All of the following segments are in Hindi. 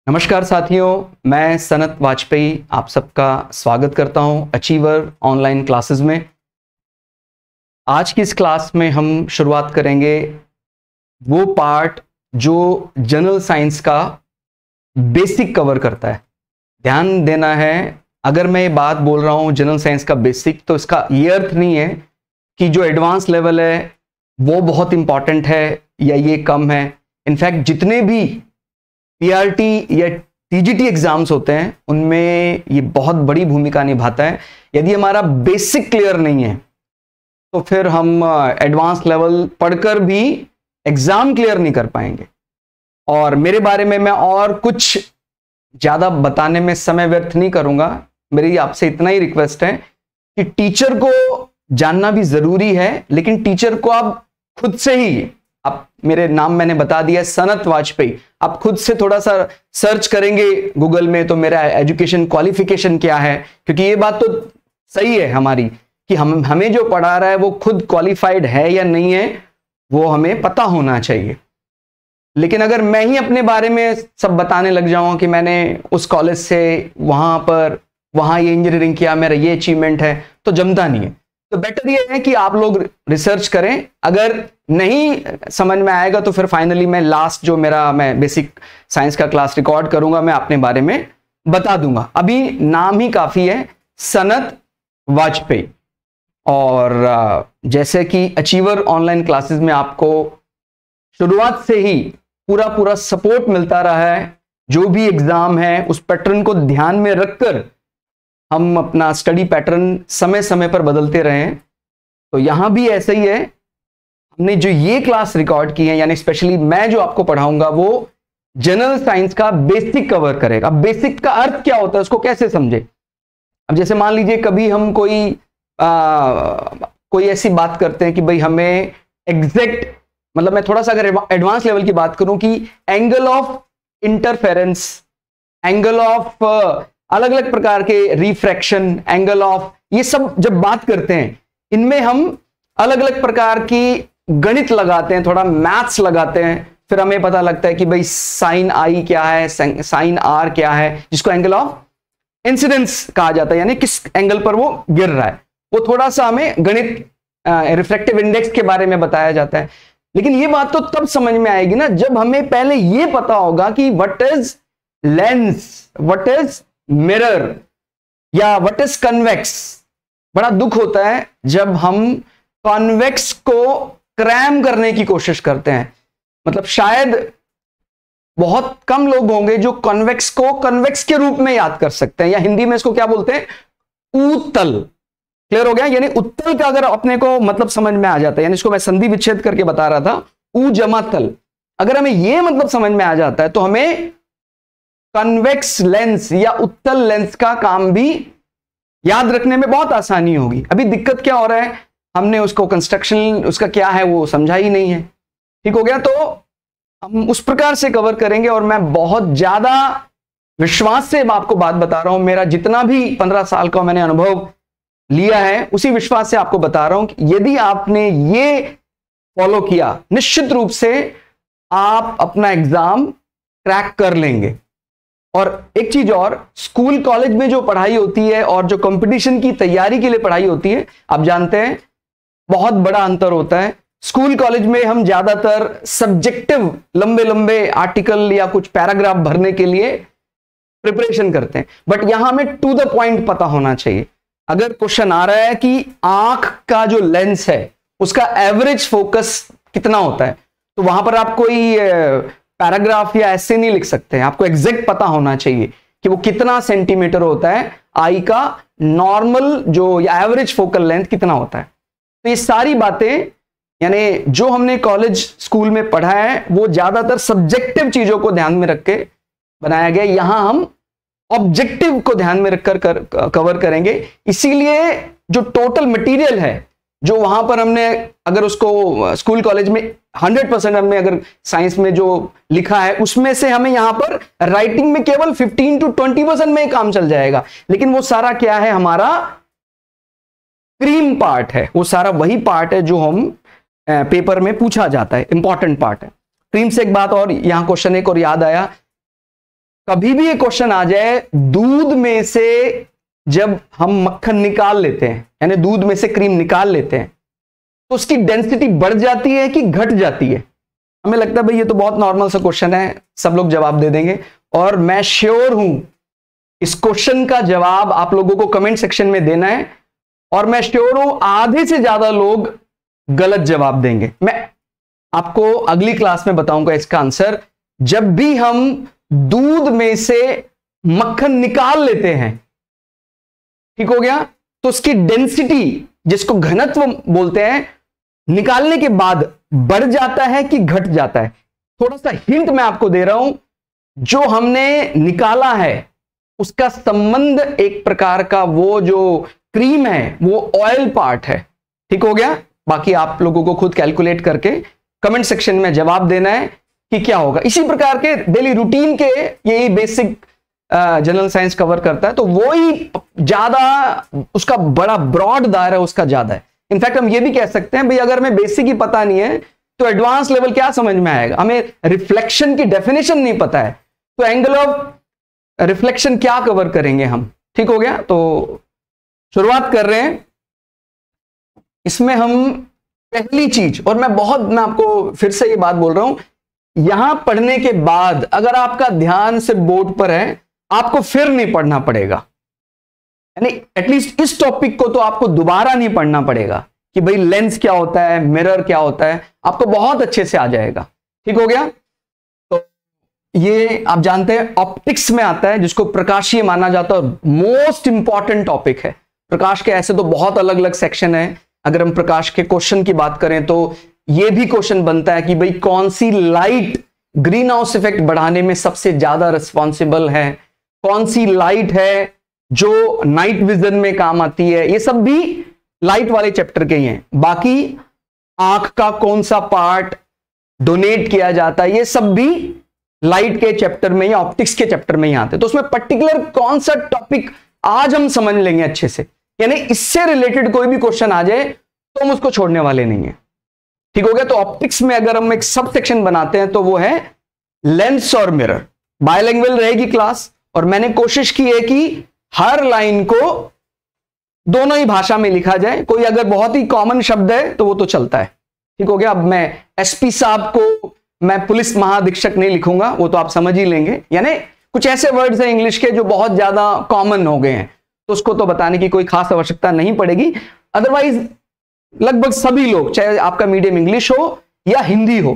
नमस्कार साथियों, मैं सनत वाजपेयी आप सबका स्वागत करता हूं अचीवर ऑनलाइन क्लासेस में। आज की इस क्लास में हम शुरुआत करेंगे वो पार्ट जो जनरल साइंस का बेसिक कवर करता है। ध्यान देना है, अगर मैं ये बात बोल रहा हूं जनरल साइंस का बेसिक, तो इसका ये अर्थ नहीं है कि जो एडवांस लेवल है वो बहुत इंपॉर्टेंट है या ये कम है। इनफैक्ट जितने भी पीआरटी या टीजीटी एग्जाम्स होते हैं उनमें ये बहुत बड़ी भूमिका निभाता है। यदि हमारा बेसिक क्लियर नहीं है तो फिर हम एडवांस लेवल पढ़कर भी एग्जाम क्लियर नहीं कर पाएंगे। और मेरे बारे में मैं और कुछ ज्यादा बताने में समय व्यर्थ नहीं करूंगा। मेरी आपसे इतना ही रिक्वेस्ट है कि टीचर को जानना भी जरूरी है, लेकिन टीचर को आप खुद से ही, आप मेरे नाम मैंने बता दिया सनत वाजपेयी, आप खुद से थोड़ा सा सर्च करेंगे गूगल में तो मेरा एजुकेशन क्वालिफिकेशन क्या है, क्योंकि ये बात तो सही है हमारी कि हमें जो पढ़ा रहा है वो खुद क्वालिफाइड है या नहीं है, वो हमें पता होना चाहिए। लेकिन अगर मैं ही अपने बारे में सब बताने लग जाऊं कि मैंने उस कॉलेज से वहां ये इंजीनियरिंग किया, मेरा ये अचीवमेंट है, तो जमता नहीं है। तो बेटर ये है कि आप लोग रिसर्च करें। अगर नहीं समझ में आएगा तो फिर फाइनली मैं लास्ट जो मैं बेसिक साइंस का क्लास रिकॉर्ड करूंगा, मैं अपने बारे में बता दूंगा। अभी नाम ही काफी है, सनत वाजपेयी। और जैसे कि अचीवर ऑनलाइन क्लासेस में आपको शुरुआत से ही पूरा सपोर्ट मिलता रहा है, जो भी एग्जाम है उस पैटर्न को ध्यान में रखकर हम अपना स्टडी पैटर्न समय समय पर बदलते रहे हैं। तो यहां भी ऐसा ही है। हमने जो ये क्लास रिकॉर्ड की है, यानी स्पेशली मैं जो आपको पढ़ाऊंगा, वो जनरल साइंस का बेसिक कवर करेगा। बेसिक का अर्थ क्या होता है, उसको कैसे समझे। अब जैसे मान लीजिए कभी हम कोई ऐसी बात करते हैं कि भाई हमें एग्जैक्ट, मतलब मैं थोड़ा सा अगर एडवांस लेवल की बात करूं कि angle of interference, angle of अलग अलग प्रकार के रिफ्रैक्शन, एंगल ऑफ, ये सब जब बात करते हैं इनमें हम अलग अलग प्रकार की गणित लगाते हैं, थोड़ा मैथ्स लगाते हैं। फिर हमें पता लगता है कि भाई साइन आई क्या है, साइन आर क्या है, जिसको एंगल ऑफ इंसिडेंस कहा जाता है, यानी किस एंगल पर वो गिर रहा है। वो थोड़ा सा हमें गणित रिफ्रैक्टिव इंडेक्स के बारे में बताया जाता है। लेकिन ये बात तो तब समझ में आएगी ना जब हमें पहले ये पता होगा कि what is lens, what is mirror, या व्हाट इज कन्वेक्स। बड़ा दुख होता है जब हम कॉन्वेक्स को क्रैम करने की कोशिश करते हैं। मतलब शायद बहुत कम लोग होंगे जो कॉन्वेक्स को कन्वेक्स के रूप में याद कर सकते हैं, या हिंदी में इसको क्या बोलते हैं, उत्तल। क्लियर हो गया। यानी उत्तल का अगर अपने को मतलब समझ में आ जाता है, यानी इसको मैं संधि विच्छेद करके बता रहा था, उ जमा तल, अगर हमें यह मतलब समझ में आ जाता है तो हमें कन्वेक्स लेंस या उत्तल लेंस का काम भी याद रखने में बहुत आसानी होगी। अभी दिक्कत क्या हो रहा है, हमने उसको कंस्ट्रक्शन उसका क्या है वो समझा ही नहीं है। ठीक हो गया। तो हम उस प्रकार से कवर करेंगे, और मैं बहुत ज्यादा विश्वास से आपको बात बता रहा हूं। मेरा जितना भी 15 साल का मैंने अनुभव लिया है, उसी विश्वास से आपको बता रहा हूं कि यदि आपने ये फॉलो किया, निश्चित रूप से आप अपना एग्जाम क्रैक कर लेंगे। और एक चीज और, स्कूल कॉलेज में जो पढ़ाई होती है और जो कंपटीशन की तैयारी के लिए पढ़ाई होती है, आप जानते हैं बहुत बड़ा अंतर होता है। स्कूल कॉलेज में हम ज्यादातर सब्जेक्टिव लंबे लंबे आर्टिकल या कुछ पैराग्राफ भरने के लिए प्रिपरेशन करते हैं, बट यहां हमें टू द पॉइंट पता होना चाहिए। अगर क्वेश्चन आ रहा है कि आंख का जो लेंस है उसका एवरेज फोकस कितना होता है, तो वहां पर आप कोई पैराग्राफ या ऐसे नहीं लिख सकते हैं। आपको एग्जैक्ट पता होना चाहिए कि वो कितना सेंटीमीटर होता है, आई का नॉर्मल जो या एवरेज फोकल लेंथ कितना होता है। तो ये सारी बातें, यानी जो हमने कॉलेज स्कूल में पढ़ा है वो ज्यादातर सब्जेक्टिव चीजों को ध्यान में रख के बनाया गया। यहां हम ऑब्जेक्टिव को ध्यान में रखकर कवर करेंगे। इसीलिए जो टोटल मटेरियल है जो वहां पर हमने, अगर उसको स्कूल कॉलेज में 100% हमने अगर साइंस में जो लिखा है उसमें से हमें यहां पर राइटिंग में केवल 15 to 20% में काम चल जाएगा। लेकिन वो सारा क्या है, हमारा क्रीम पार्ट है। वो सारा वही पार्ट है जो हम पेपर में पूछा जाता है, इंपॉर्टेंट पार्ट है। क्रीम से एक बात और, यहां क्वेश्चन एक और याद आया, कभी भी ये क्वेश्चन आ जाए, दूध में से जब हम मक्खन निकाल लेते हैं, यानी दूध में से क्रीम निकाल लेते हैं, तो उसकी डेंसिटी बढ़ जाती है कि घट जाती है? हमें लगता है भाई ये तो बहुत नॉर्मल सा क्वेश्चन है, सब लोग जवाब दे देंगे, और मैं श्योर हूं इस क्वेश्चन का जवाब आप लोगों को कमेंट सेक्शन में देना है, और मैं श्योर हूं आधे से ज्यादा लोग गलत जवाब देंगे। मैं आपको अगली क्लास में बताऊंगा इसका आंसर। जब भी हम दूध में से मक्खन निकाल लेते हैं, ठीक हो गया, तो उसकी डेंसिटी, जिसको घनत्व बोलते हैं, निकालने के बाद बढ़ जाता है कि घट जाता है? थोड़ा सा हिंट मैं आपको दे रहा हूं, जो हमने निकाला है उसका संबंध एक प्रकार का, वो जो क्रीम है वो ऑयल पार्ट है, ठीक हो गया। बाकी आप लोगों को खुद कैलकुलेट करके कमेंट सेक्शन में जवाब देना है कि क्या होगा। इसी प्रकार के डेली रूटीन के यही बेसिक जनरल साइंस कवर करता है, तो वो ही ज्यादा, उसका बड़ा ब्रॉड दायरा उसका ज्यादा है। इनफैक्ट हम ये भी कह सकते हैं भाई अगर हमें बेसिक ही पता नहीं है तो एडवांस लेवल क्या समझ में आएगा? हमें रिफ्लेक्शन की डेफिनेशन नहीं पता है तो एंगल ऑफ रिफ्लेक्शन क्या कवर करेंगे हम? ठीक हो गया। तो शुरुआत कर रहे हैं। इसमें हम पहली चीज, और मैं आपको फिर से ये बात बोल रहा हूं, यहां पढ़ने के बाद अगर आपका ध्यान से बोर्ड पर है, आपको फिर नहीं पढ़ना पड़ेगा, यानी एटलीस्ट इस टॉपिक को तो आपको दोबारा नहीं पढ़ना पड़ेगा कि भाई लेंस क्या होता है, मिरर क्या होता है, आपको बहुत अच्छे से आ जाएगा। ठीक हो गया। तो ये आप जानते हैं ऑप्टिक्स में आता है, जिसको प्रकाशीय माना जाता है, मोस्ट इंपॉर्टेंट टॉपिक है। प्रकाश के ऐसे तो बहुत अलग अलग सेक्शन है। अगर हम प्रकाश के क्वेश्चन की बात करें तो यह भी क्वेश्चन बनता है कि भाई कौन सी लाइट ग्रीन हाउस इफेक्ट बढ़ाने में सबसे ज्यादा रिस्पॉन्सिबल है, कौन सी लाइट है जो नाइट विजन में काम आती है। ये सब भी लाइट वाले चैप्टर के ही हैं। बाकी आंख का कौन सा पार्ट डोनेट किया जाता है, ये सब भी लाइट के चैप्टर में या ऑप्टिक्स के चैप्टर में ही आते हैं। तो उसमें पर्टिकुलर कौन सा टॉपिक आज हम समझ लेंगे अच्छे से, यानी इससे रिलेटेड कोई भी क्वेश्चन आ जाए तो हम उसको छोड़ने वाले नहीं है। ठीक हो गया। तो ऑप्टिक्स में अगर हम एक सब सेक्शन बनाते हैं तो वो है लेंस और मिरर। बायलैंग्वेज रहेगी क्लास, और मैंने कोशिश की है कि हर लाइन को दोनों ही भाषा में लिखा जाए। कोई अगर बहुत ही कॉमन शब्द है तो वो तो चलता है। ठीक हो गया। अब मैं एसपी साहब को मैं पुलिस महाधीक्षक नहीं लिखूंगा, वो तो आप समझ ही लेंगे। यानी कुछ ऐसे वर्ड्स हैं इंग्लिश के जो बहुत ज्यादा कॉमन हो गए हैं, तो उसको तो बताने की कोई खास आवश्यकता नहीं पड़ेगी। अदरवाइज लगभग सभी लोग, चाहे आपका मीडियम इंग्लिश हो या हिंदी हो,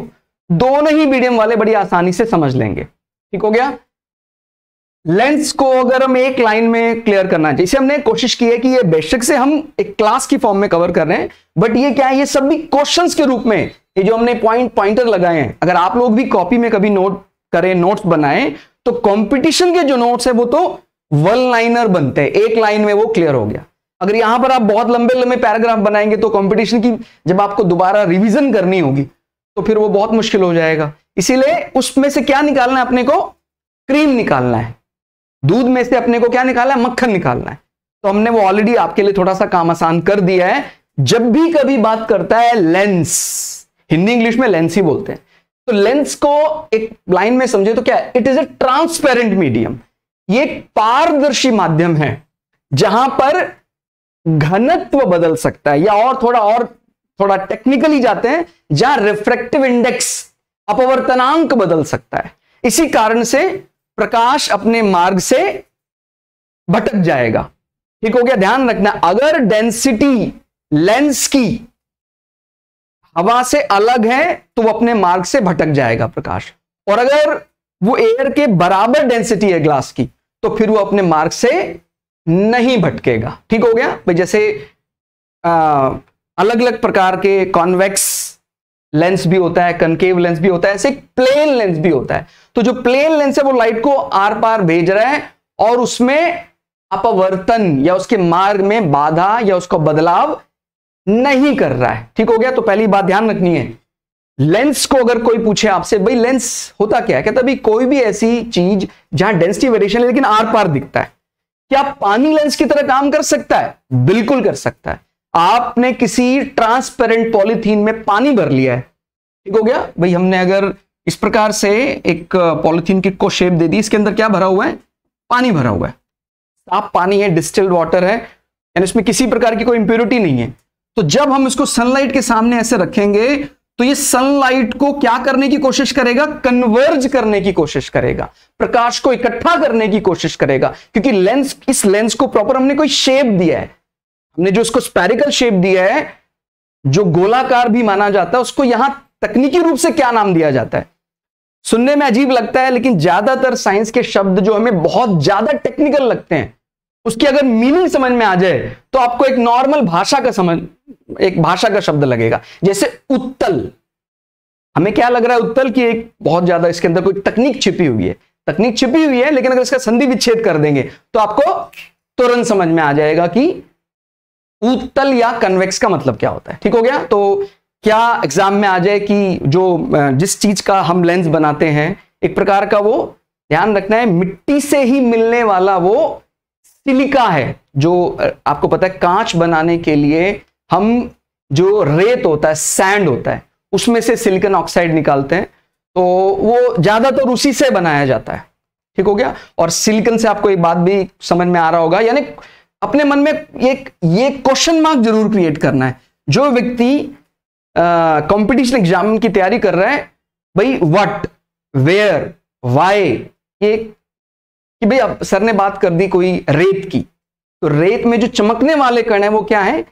दोनों ही मीडियम वाले बड़ी आसानी से समझ लेंगे। ठीक हो गया। लेंस को अगर हम एक लाइन में क्लियर करना चाहिए, इसे हमने कोशिश की है कि ये बेशक से हम एक क्लास की फॉर्म में कवर कर रहे हैं, बट ये क्या है, ये सब भी क्वेश्चंस के रूप में, ये जो हमने पॉइंटर लगाए हैं, अगर आप लोग भी कॉपी में कभी नोट करें, नोट्स बनाएं, तो कंपटीशन के जो नोट्स है वो तो वन लाइनर बनते हैं, एक लाइन में वो क्लियर हो गया। अगर यहां पर आप बहुत लंबे लंबे पैराग्राफ बनाएंगे तो कंपटीशन की जब आपको दोबारा रिवीजन करनी होगी तो फिर वो बहुत मुश्किल हो जाएगा। इसीलिए उसमें से क्या निकालना है अपने को? क्रीम निकालना है। दूध में से अपने को क्या निकालना है? मक्खन निकालना है। तो हमने वो ऑलरेडी आपके लिए थोड़ा सा काम आसान कर दिया है। जब भी कभी बात करता है लेंस, हिंदी इंग्लिश में लेंस ही बोलते हैं, तो लेंस को एक लाइन में समझे तो क्या है? It is a transparent medium. ये पारदर्शी माध्यम है जहां पर घनत्व बदल सकता है, या और थोड़ा टेक्निकली जाते हैं, जहां रिफ्रैक्टिव इंडेक्स, अपवर्तनांक बदल सकता है। इसी कारण से प्रकाश अपने मार्ग से भटक जाएगा। ठीक हो गया। ध्यान रखना, अगर डेंसिटी लेंस की हवा से अलग है तो वो अपने मार्ग से भटक जाएगा प्रकाश, और अगर वो एयर के बराबर डेंसिटी है ग्लास की तो फिर वो अपने मार्ग से नहीं भटकेगा। ठीक हो गया भाई। जैसे अलग अलग प्रकार के कॉन्वेक्स लेंस भी होता है, कनकेव लेंस भी होता है, ऐसे प्लेन लेंस भी होता है। तो जो प्लेन लेंस है वो लाइट को आर पार भेज रहा है और उसमें अपवर्तन या उसके मार्ग में बाधा या उसका बदलाव नहीं कर रहा है। ठीक हो गया। तो पहली बात ध्यान रखनी है, लेंस को अगर कोई पूछे आपसे भाई लेंस होता क्या है, कहता भाई कोई भी ऐसी चीज जहां डेंसिटी वेरिएशन है लेकिन आर पार दिखता है। क्या पानी लेंस की तरह काम कर सकता है? बिल्कुल कर सकता है। आपने किसी ट्रांसपेरेंट पॉलीथीन में पानी भर लिया है, ठीक हो गया भाई, हमने अगर इस प्रकार से एक पॉलिथीन किट को शेप दे दी, इसके अंदर क्या भरा हुआ है, पानी भरा हुआ है, साफ पानी है, डिस्टिल्ड वाटर है, यानी इसमें किसी प्रकार की कोई इंप्योरिटी नहीं है। तो जब हम इसको सनलाइट के सामने ऐसे रखेंगे तो ये सनलाइट को क्या करने की कोशिश करेगा, कन्वर्ज करने की कोशिश करेगा, प्रकाश को इकट्ठा करने की कोशिश करेगा, क्योंकि लेंस, इस लेंस को प्रॉपर हमने कोई शेप दिया है, हमने जो इसको स्फेरिकल शेप दिया है, जो गोलाकार भी माना जाता है, उसको यहां तकनीकी रूप से क्या नाम दिया जाता है, सुनने में अजीब लगता है, लेकिन ज्यादातर साइंस के शब्द जो हमें बहुत ज्यादा टेक्निकल लगते हैं, उसकी अगर मीनिंग समझ में आ जाए तो आपको एक नॉर्मल भाषा का शब्द लगेगा। जैसे उत्तल, हमें क्या लग रहा है उत्तल की एक बहुत ज्यादा इसके अंदर कोई तकनीक छिपी हुई है, लेकिन अगर इसका संधि विच्छेद कर देंगे तो आपको तुरंत समझ में आ जाएगा कि उत्तल या कन्वेक्स का मतलब क्या होता है। ठीक हो गया। तो क्या एग्जाम में आ जाए कि जिस चीज का हम लेंस बनाते हैं, एक प्रकार का वो ध्यान रखना है, मिट्टी से ही मिलने वाला वो सिलिका है, जो आपको पता है कांच बनाने के लिए हम जो रेत होता है, सैंड होता है, उसमें से सिलिकॉन ऑक्साइड निकालते हैं, तो वो ज्यादातर उसी से बनाया जाता है। ठीक हो गया। और सिलिकॉन से आपको एक बात भी समझ में आ रहा होगा, यानी अपने मन में ये क्वेश्चन मार्क जरूर क्रिएट करना है, जो व्यक्ति कंपटीशन एग्जाम की तैयारी कर रहा है, भाई व्हाट, वेयर, व्हाई, ये कि भाई अब सर ने बात कर दी कोई रेत की, तो रेत में जो चमकने वाले कण है वो क्या है,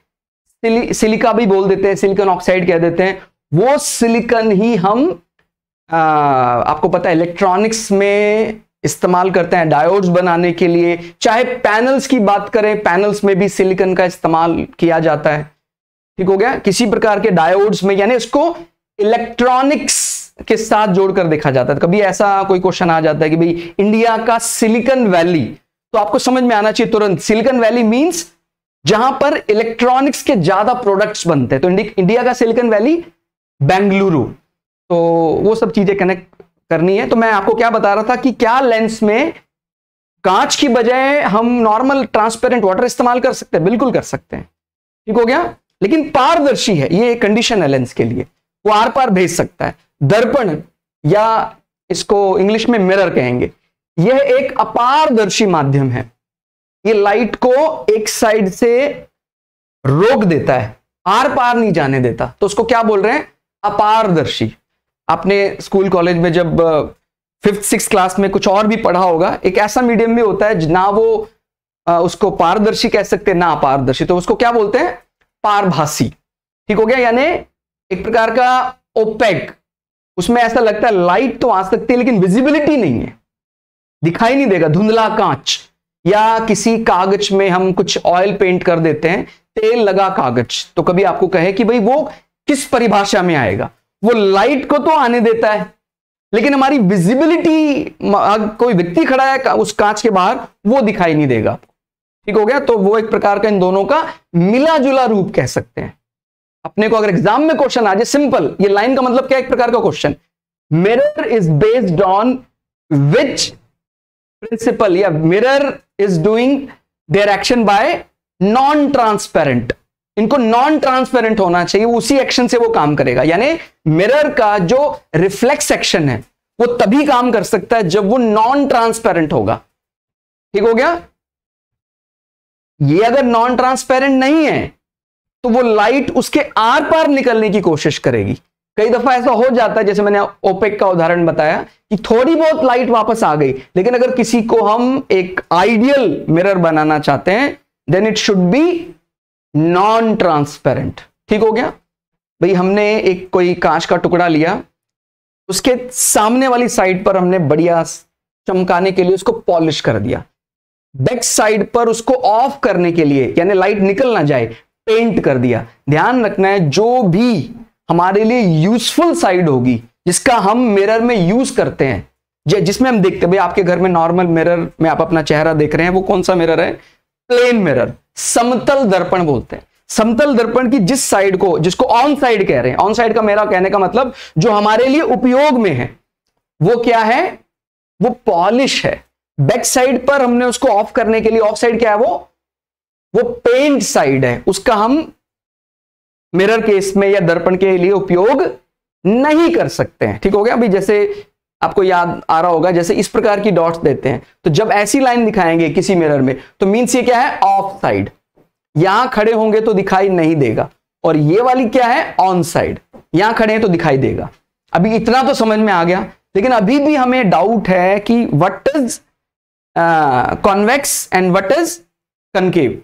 सिलिका भी बोल देते हैं, सिलिकॉन ऑक्साइड कह देते हैं। वो सिलिकॉन ही हम आपको पता है इलेक्ट्रॉनिक्स में इस्तेमाल करते हैं, डायोड्स बनाने के लिए, चाहे पैनल्स की बात करें, पैनल्स में भी सिलिकॉन का इस्तेमाल किया जाता है। ठीक हो गया। किसी प्रकार के डायोड्स में, यानी इसको इलेक्ट्रॉनिक्स के साथ जोड़कर देखा जाता है। कभी ऐसा कोई क्वेश्चन आ जाता है कि भाई इंडिया का सिलिकॉन वैली, तो आपको समझ में आना चाहिए तुरंत, सिलिकॉन वैली मींस जहां पर इलेक्ट्रॉनिक्स के ज्यादा प्रोडक्ट्स बनते हैं। तो इंडिया का सिलिकॉन वैली बेंगलुरु, तो वो सब चीजें कनेक्ट करनी है। तो मैं आपको क्या बता रहा था कि क्या लेंस में कांच की बजाय हम नॉर्मल ट्रांसपेरेंट वाटर इस्तेमाल कर सकते हैं, बिल्कुल कर सकते हैं। ठीक हो गया। लेकिन पारदर्शी है, ये कंडीशन है लेंस के लिए, वो आर पार भेज सकता है। दर्पण, या इसको इंग्लिश में मिरर कहेंगे, यह एक अपारदर्शी माध्यम है, ये लाइट को एक साइड से रोक देता है, आर पार नहीं जाने देता, तो उसको क्या बोल रहे हैं, अपारदर्शी। आपने स्कूल कॉलेज में जब 5th 6th क्लास में कुछ और भी पढ़ा होगा, एक ऐसा मीडियम भी होता है ना वो उसको पारदर्शी कह सकते हैं ना अपारदर्शी, तो उसको क्या बोलते हैं, पारभासी। ठीक हो गया। यानी एक प्रकार का ओपेक, उसमें ऐसा लगता है लाइट तो आ सकती है लेकिन विजिबिलिटी नहीं है, दिखाई नहीं देगा, धुंधला कांच। या किसी कागज में हम कुछ ऑयल पेंट कर देते हैं, तेल लगा कागज, तो कभी आपको कहे कि भाई वो किस परिभाषा में आएगा, वो लाइट को तो आने देता है लेकिन हमारी विजिबिलिटी, कोई व्यक्ति खड़ा है उस कांच के बाहर, वो दिखाई नहीं देगा। ठीक हो गया। तो वो एक प्रकार का इन दोनों का मिला जुला रूप कह सकते हैं। अपने को अगर एग्जाम में क्वेश्चन आ जाए सिंपल, ये लाइन का मतलब क्या, एक प्रकार का question, mirror is based on which principle, या mirror is doing their action by non transparent, इनको नॉन ट्रांसपेरेंट होना चाहिए, उसी एक्शन से वो काम करेगा। यानी मिरर का जो रिफ्लेक्स एक्शन है वो तभी काम कर सकता है जब वो नॉन ट्रांसपेरेंट होगा। ठीक हो गया। ये अगर नॉन ट्रांसपेरेंट नहीं है तो वो लाइट उसके आर पार निकलने की कोशिश करेगी। कई दफा ऐसा हो जाता है, जैसे मैंने ओपेक का उदाहरण बताया कि थोड़ी बहुत लाइट वापस आ गई, लेकिन अगर किसी को हम एक आइडियल मिरर बनाना चाहते हैं, then it should be non transparent. ठीक हो गया भाई। हमने एक कोई कांच का टुकड़ा लिया, उसके सामने वाली साइड पर हमने बढ़िया चमकाने के लिए उसको पॉलिश कर दिया, बैक साइड पर उसको ऑफ करने के लिए, यानी लाइट निकल ना जाए, पेंट कर दिया। ध्यान रखना है, जो भी हमारे लिए यूजफुल साइड होगी, जिसका हम मिरर में यूज करते हैं, जिसमें हम देखते हैं, भाई आपके घर में नॉर्मल मिरर में आप अपना चेहरा देख रहे हैं, वो कौन सा मिरर है, प्लेन मिरर, समतल दर्पण बोलते हैं। समतल दर्पण की जिस साइड को, जिसको ऑन साइड कह रहे हैं, ऑन साइड का मेरा कहने का मतलब जो हमारे लिए उपयोग में है, वो क्या है, वो पॉलिश है। बैक साइड पर हमने उसको ऑफ करने के लिए, ऑफ साइड क्या है, वो पेंट साइड है, उसका हम मिरर केस में या दर्पण के लिए उपयोग नहीं कर सकते हैं। ठीक हो गया। अभी जैसे आपको याद आ रहा होगा, जैसे इस प्रकार की डॉट्स देते हैं, तो जब ऐसी लाइन दिखाएंगे किसी मिरर में तो मीन्स ये क्या है, ऑफ साइड, यहां खड़े होंगे तो दिखाई नहीं देगा। और ये वाली क्या है, ऑन साइड, यहां खड़े हैं तो दिखाई देगा। अभी इतना तो समझ में आ गया, लेकिन अभी भी हमें डाउट है कि what is convex and what is concave.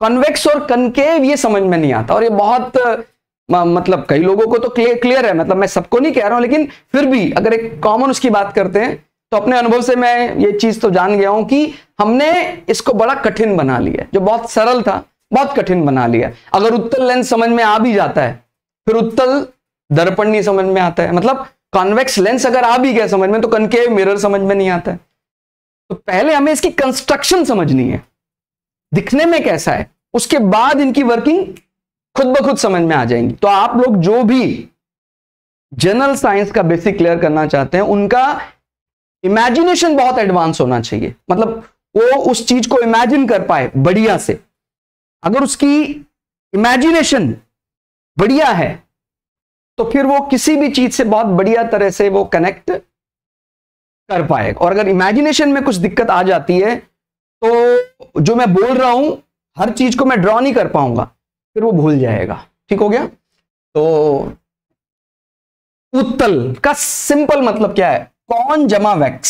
Convex और कनकेव ये समझ में नहीं आता, और ये बहुत मतलब कई लोगों को तो क्लियर है, मतलब मैं सबको नहीं कह रहा हूं, लेकिन फिर भी अगर एक कॉमन उसकी बात करते हैं तो अपने अनुभव से मैं ये चीज तो जान गया हूं कि हमने इसको बड़ा कठिन बना लिया, जो बहुत सरल था बहुत कठिन बना लिया। अगर उत्तल लेंस समझ में आ भी जाता है, फिर उत्तल दर्पण नहीं समझ में आता है। मतलब कॉन्वेक्स लेंस अगर आ भी गया समझ में, तो कनकेव मिरर समझ में नहीं आता है। तो पहले हमें इसकी कंस्ट्रक्शन समझनी है, दिखने में कैसा है, उसके बाद इनकी वर्किंग खुद ब खुद समझ में आ जाएंगी। तो आप लोग जो भी जनरल साइंस का बेसिक क्लियर करना चाहते हैं, उनका इमेजिनेशन बहुत एडवांस होना चाहिए। मतलब वो उस चीज को इमेजिन कर पाए बढ़िया से। अगर उसकी इमेजिनेशन बढ़िया है तो फिर वो किसी भी चीज से बहुत बढ़िया तरह से वो कनेक्ट कर पाएगा। और अगर इमेजिनेशन में कुछ दिक्कत आ जाती है तो जो मैं बोल रहा हूं हर चीज को मैं ड्रॉ नहीं कर पाऊंगा, फिर वो भूल जाएगा। ठीक हो गया। तो उत्तल का सिंपल मतलब क्या है, कॉन जमा वैक्स।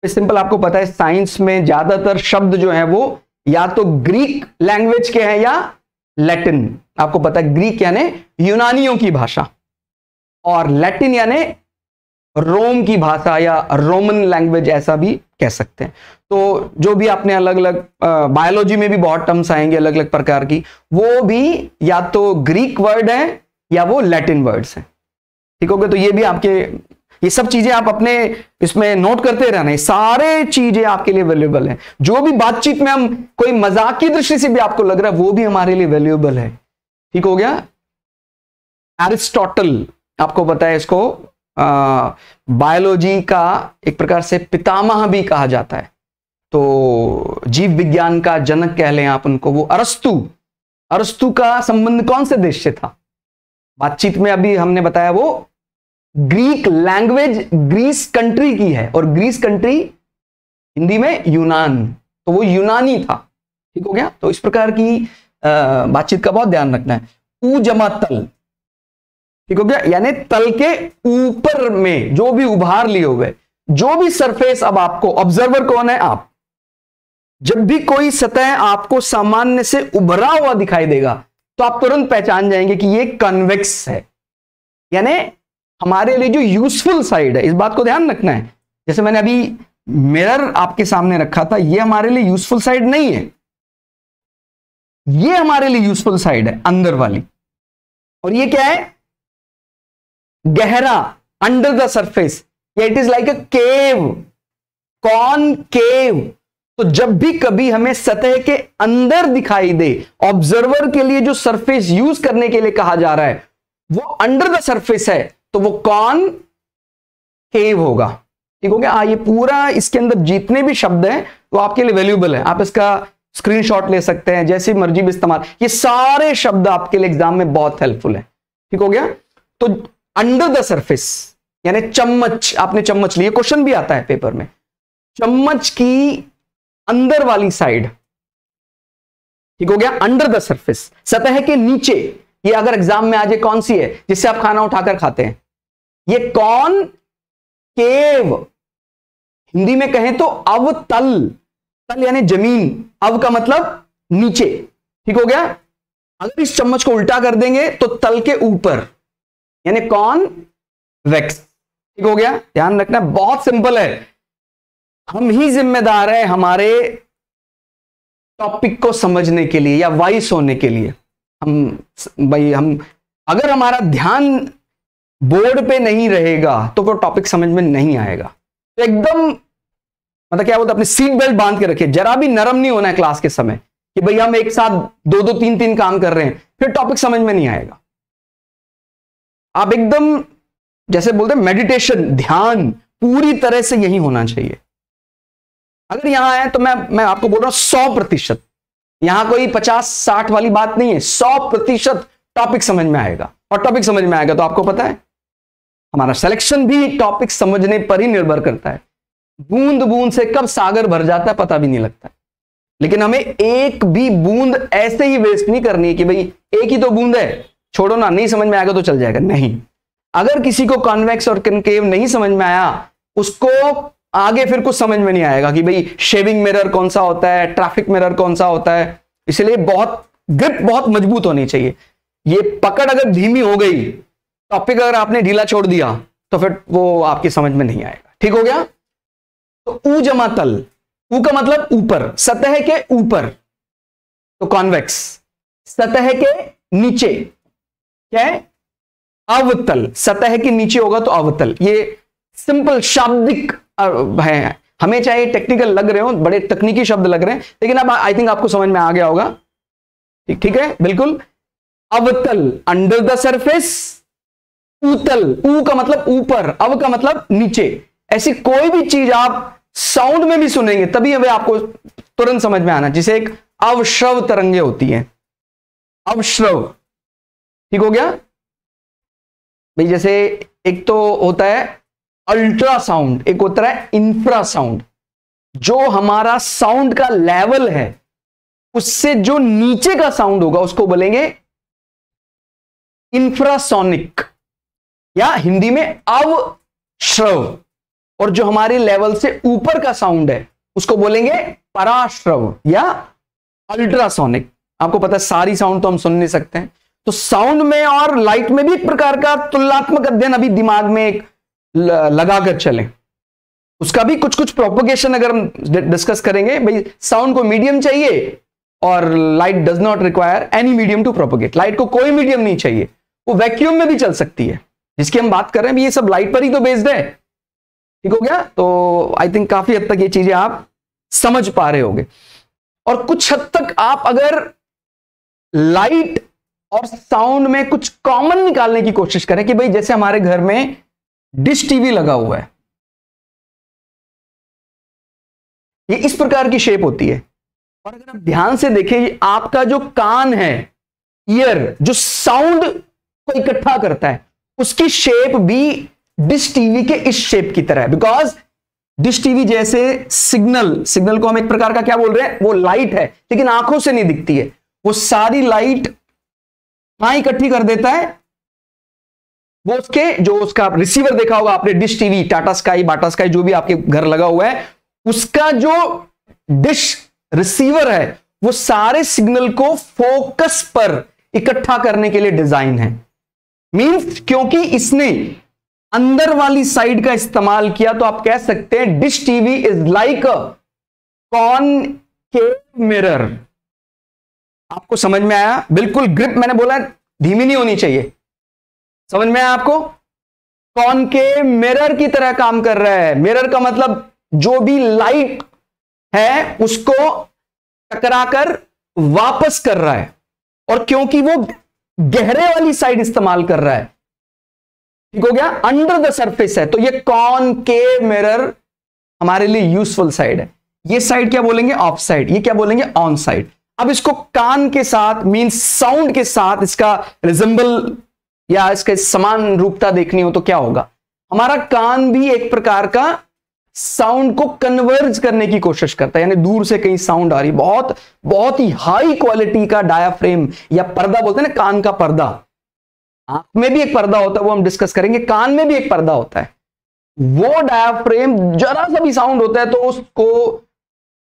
सिंपल आपको पता है साइंस में ज्यादातर शब्द जो है वो या तो ग्रीक लैंग्वेज के हैं या लैटिन। आपको पता है ग्रीक यानी यूनानियों की भाषा, और लैटिन यानी रोम की भाषा या रोमन लैंग्वेज ऐसा भी कह सकते हैं। तो जो भी आपने अलग अलग बायोलॉजी में भी बहुत टर्म्स आएंगे अलग अलग प्रकार की, वो भी या तो ग्रीक वर्ड है या वो लैटिन वर्ड्स हैं। ठीक हो गया। तो ये भी आपके, ये सब चीजें आप अपने इसमें नोट करते रहना, ये सारे चीजें आपके लिए वैल्यूएबल हैं। जो भी बातचीत में हम कोई मजाक की दृष्टि से भी आपको लग रहा है वो भी हमारे लिए वैल्यूएबल है। ठीक हो गया। एरिस्टोटल आपको पता है, इसको बायोलॉजी का एक प्रकार से पितामह भी कहा जाता है। तो जीव विज्ञान का जनक कह लें आप उनको। वो अरस्तु का संबंध कौन से देश से था बातचीत में अभी हमने बताया, वो ग्रीक लैंग्वेज ग्रीस कंट्री की है, और ग्रीस कंट्री हिंदी में यूनान, तो वो यूनानी था। ठीक हो गया। तो इस प्रकार की बातचीत का बहुत ध्यान रखना है। ऊ जमा तल, ठीक हो गया, यानी तल के ऊपर में जो भी उभार लिए हुए जो भी सरफेस, अब आपको ऑब्जर्वर कौन है आप, जब भी कोई सतह आपको सामान्य से उभरा हुआ दिखाई देगा तो आप तुरंत पहचान जाएंगे कि ये कन्वेक्स है, यानी हमारे लिए जो यूजफुल साइड है। इस बात को ध्यान रखना है। जैसे मैंने अभी मिरर आपके सामने रखा था, ये हमारे लिए यूजफुल साइड नहीं है, ये हमारे लिए यूजफुल साइड है अंदर वाली। और ये क्या है, गहरा, अंडर द सरफेस, या it is like a cave, concave. तो जब भी कभी हमें सतह के अंदर दिखाई दे, ऑब्जर्वर के लिए जो सरफेस यूज करने के लिए कहा जा रहा है वो अंडर द सरफेस है, तो वो कॉनकेव होगा। ठीक हो गया। ये पूरा इसके अंदर जितने भी शब्द हैं वो आपके लिए वैल्यूएबल है। आप इसका स्क्रीनशॉट ले सकते हैं, जैसी मर्जी भी इस्तेमाल, ये सारे शब्द आपके लिए एग्जाम में बहुत हेल्पफुल है। ठीक हो गया। तो अंडर द सरफेस यानी चम्मच, आपने चम्मच ली, क्वेश्चन भी आता है पेपर में, चम्मच की अंदर वाली साइड। ठीक हो गया। अंडर द सरफेस, सतह के नीचे। ये अगर एग्जाम में आ जाए कौन सी है जिससे आप खाना उठाकर खाते हैं, ये कॉन केव। हिंदी में कहें तो अवतल, तल यानी जमीन, अव का मतलब नीचे। ठीक हो गया। अगर इस चम्मच को उल्टा कर देंगे तो तल के ऊपर, यानी कॉनवेक्स। ठीक हो गया। ध्यान रखना, बहुत सिंपल है। हम ही जिम्मेदार हैं हमारे टॉपिक को समझने के लिए या वाइस होने के लिए। हम अगर हमारा ध्यान बोर्ड पे नहीं रहेगा तो वो टॉपिक समझ में नहीं आएगा। तो एकदम मतलब क्या बोलते हैं, अपनी सीट बेल्ट बांध के रखिए, जरा भी नरम नहीं होना है क्लास के समय कि भाई हम एक साथ दो दो तीन तीन काम कर रहे हैं, फिर टॉपिक समझ में नहीं आएगा। आप एकदम जैसे बोलते हैं मेडिटेशन, ध्यान पूरी तरह से यही होना चाहिए। अगर यहां है तो मैं आपको बोल रहा हूं 100%, यहां कोई 50-60 वाली बात नहीं है, 100% टॉपिक समझ में आएगा। और टॉपिक समझ में आएगा तो आपको पता है हमारा सिलेक्शन भी टॉपिक समझने पर ही निर्भर करता है। बूंद बूंद से कब सागर भर जाता है पता भी नहीं लगता। लेकिन हमें एक भी बूंद ऐसे ही वेस्ट नहीं करनी है कि भाई एक ही तो बूंद है, छोड़ो ना, नहीं समझ में आएगा तो चल जाएगा। नहीं, अगर किसी को कॉन्वेक्स और कनकेव नहीं समझ में आया, उसको आगे फिर कुछ समझ में नहीं आएगा कि भाई शेविंग मिरर कौन सा होता है, ट्रैफिक मिरर कौन सा होता है। इसलिए बहुत ग्रिप बहुत मजबूत होनी चाहिए। ये पकड़ अगर धीमी हो गई, टॉपिक अगर आपने ढीला छोड़ दिया, तो फिर वो आपकी समझ में नहीं आएगा। ठीक हो गया? तो ऊ जमा तल, ऊ का मतलब ऊपर, सतह के ऊपर, तो कॉन्वेक्स। सतह के नीचे क्या है? अवतल। सतह के नीचे होगा तो अवतल। ये सिंपल शाब्दिक है, हमें चाहे टेक्निकल लग रहे हो, बड़े तकनीकी शब्द लग रहे हैं, लेकिन अब आई थिंक आपको समझ में आ गया होगा। ठीक है, बिल्कुल। अवतल अंडर द सरफेस, उतल, ऊ का मतलब ऊपर, अव का मतलब नीचे। ऐसी कोई भी चीज आप साउंड में भी सुनेंगे तभी हमें आपको तुरंत समझ में आना, जिसे एक अवश्रव तरंगे होती है। अवश्रव, ठीक हो गया भाई। जैसे एक तो होता है अल्ट्रासाउंड, एक होता है इंफ्रासाउंड। जो हमारा साउंड का लेवल है उससे जो नीचे का साउंड होगा उसको बोलेंगे इंफ्रासोनिक, या हिंदी में अवश्रव। और जो हमारे लेवल से ऊपर का साउंड है उसको बोलेंगे पराश्रव या अल्ट्रासोनिक। आपको पता है सारी साउंड तो हम सुन नहीं सकते हैं, तो साउंड में और लाइट में भी एक प्रकार का तुलनात्मक अध्ययन अभी दिमाग में एक लगाकर चलें। उसका भी कुछ कुछ प्रोपोगेशन अगर हम डिस्कस करेंगे। भाई साउंड को मीडियम चाहिए और light does not require any medium to propagate. Light को कोई मीडियम नहीं चाहिए, वो वैक्यूम में भी चल सकती है। जिसकी हम बात कर रहे हैं ये सब लाइट पर ही तो बेस्ड है। ठीक हो गया? तो आई थिंक काफी हद तक ये चीजें आप समझ पा रहे होंगे। और कुछ हद तक आप अगर लाइट और साउंड में कुछ कॉमन निकालने की कोशिश करें कि भाई जैसे हमारे घर में डिश टीवी लगा हुआ है, ये इस प्रकार की शेप होती है। और अगर आप ध्यान से देखें, आपका जो कान है, ईयर, जो साउंड को इकट्ठा करता है, उसकी शेप भी डिश टीवी के इस शेप की तरह है। बिकॉज डिश टीवी जैसे सिग्नल को हम एक प्रकार का क्या बोल रहे हैं, वो लाइट है लेकिन आंखों से नहीं दिखती है। वो सारी लाइट कहां इकट्ठी कर देता है, वो उसका रिसीवर देखा होगा आपने, डिश टीवी, टाटा स्काई, बाटा स्काई, जो भी आपके घर लगा हुआ है, उसका जो डिश रिसीवर है वो सारे सिग्नल को फोकस पर इकट्ठा करने के लिए डिजाइन है। मींस क्योंकि इसने अंदर वाली साइड का इस्तेमाल किया, तो आप कह सकते हैं dish TV is like a concave mirror. आपको समझ में आया? बिल्कुल ग्रिप मैंने बोला धीमी नहीं होनी चाहिए। समझ में आया आपको? कॉनकेव मिरर की तरह काम कर रहा है। मिरर का मतलब जो भी लाइट है उसको टकराकर वापस कर रहा है, और क्योंकि वो गहरे वाली साइड इस्तेमाल कर रहा है, ठीक हो गया, अंडर द सरफेस है, तो ये कॉनकेव मिरर हमारे लिए यूजफुल साइड है। ये साइड क्या बोलेंगे? Of side. ये क्या बोलेंगे? On side. अब इसको कान के साथ मींस साउंड के साथ इसका रिजेंबल या इसके समान रूपता देखनी हो तो क्या होगा? हमारा कान भी एक प्रकार का साउंड को कन्वर्ज करने की कोशिश करता है, यानी दूर से कहीं साउंड आ रही, बहुत बहुत ही हाई क्वालिटी का डायाफ्रेम या पर्दा बोलते हैं ना, कान का पर्दा। आंख में भी एक पर्दा होता है, वो हम डिस्कस करेंगे। कान में भी एक पर्दा होता है। वो डायाफ्रेम जरा सा भी साउंड होता है तो उसको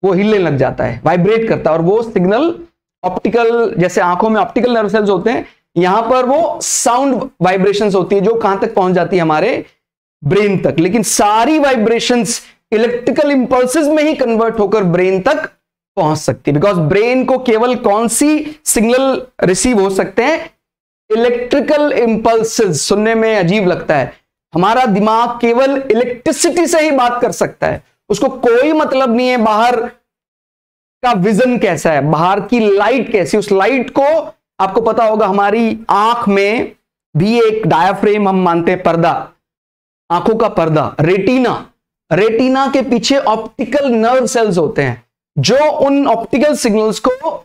वो हिलने लग जाता है, वाइब्रेट करता है, और वो सिग्नल ऑप्टिकल, जैसे आंखों में ऑप्टिकल नर्व सेल्स होते हैं, यहां पर वो साउंड वाइब्रेशंस होती है जो कहां तक पहुंच जाती है? हमारे ब्रेन तक। लेकिन सारी वाइब्रेशंस इलेक्ट्रिकल इंपल्सेस में ही कन्वर्ट होकर ब्रेन तक पहुंच सकती है। बिकॉज ब्रेन को केवल कौन सी सिग्नल रिसीव हो सकते हैं? Electrical impulses. सुनने में अजीब लगता है, हमारा दिमाग केवल इलेक्ट्रिसिटी से ही बात कर सकता है, उसको कोई मतलब नहीं है बाहर का विजन कैसा है, बाहर की लाइट कैसी। उस लाइट को आपको पता होगा, हमारी आंख में भी एक डायाफ्रेम हम मानते हैं, पर्दा, आंखों का पर्दा, रेटिना। रेटिना के पीछे ऑप्टिकल नर्व सेल्स होते हैं जो उन ऑप्टिकल सिग्नल्स को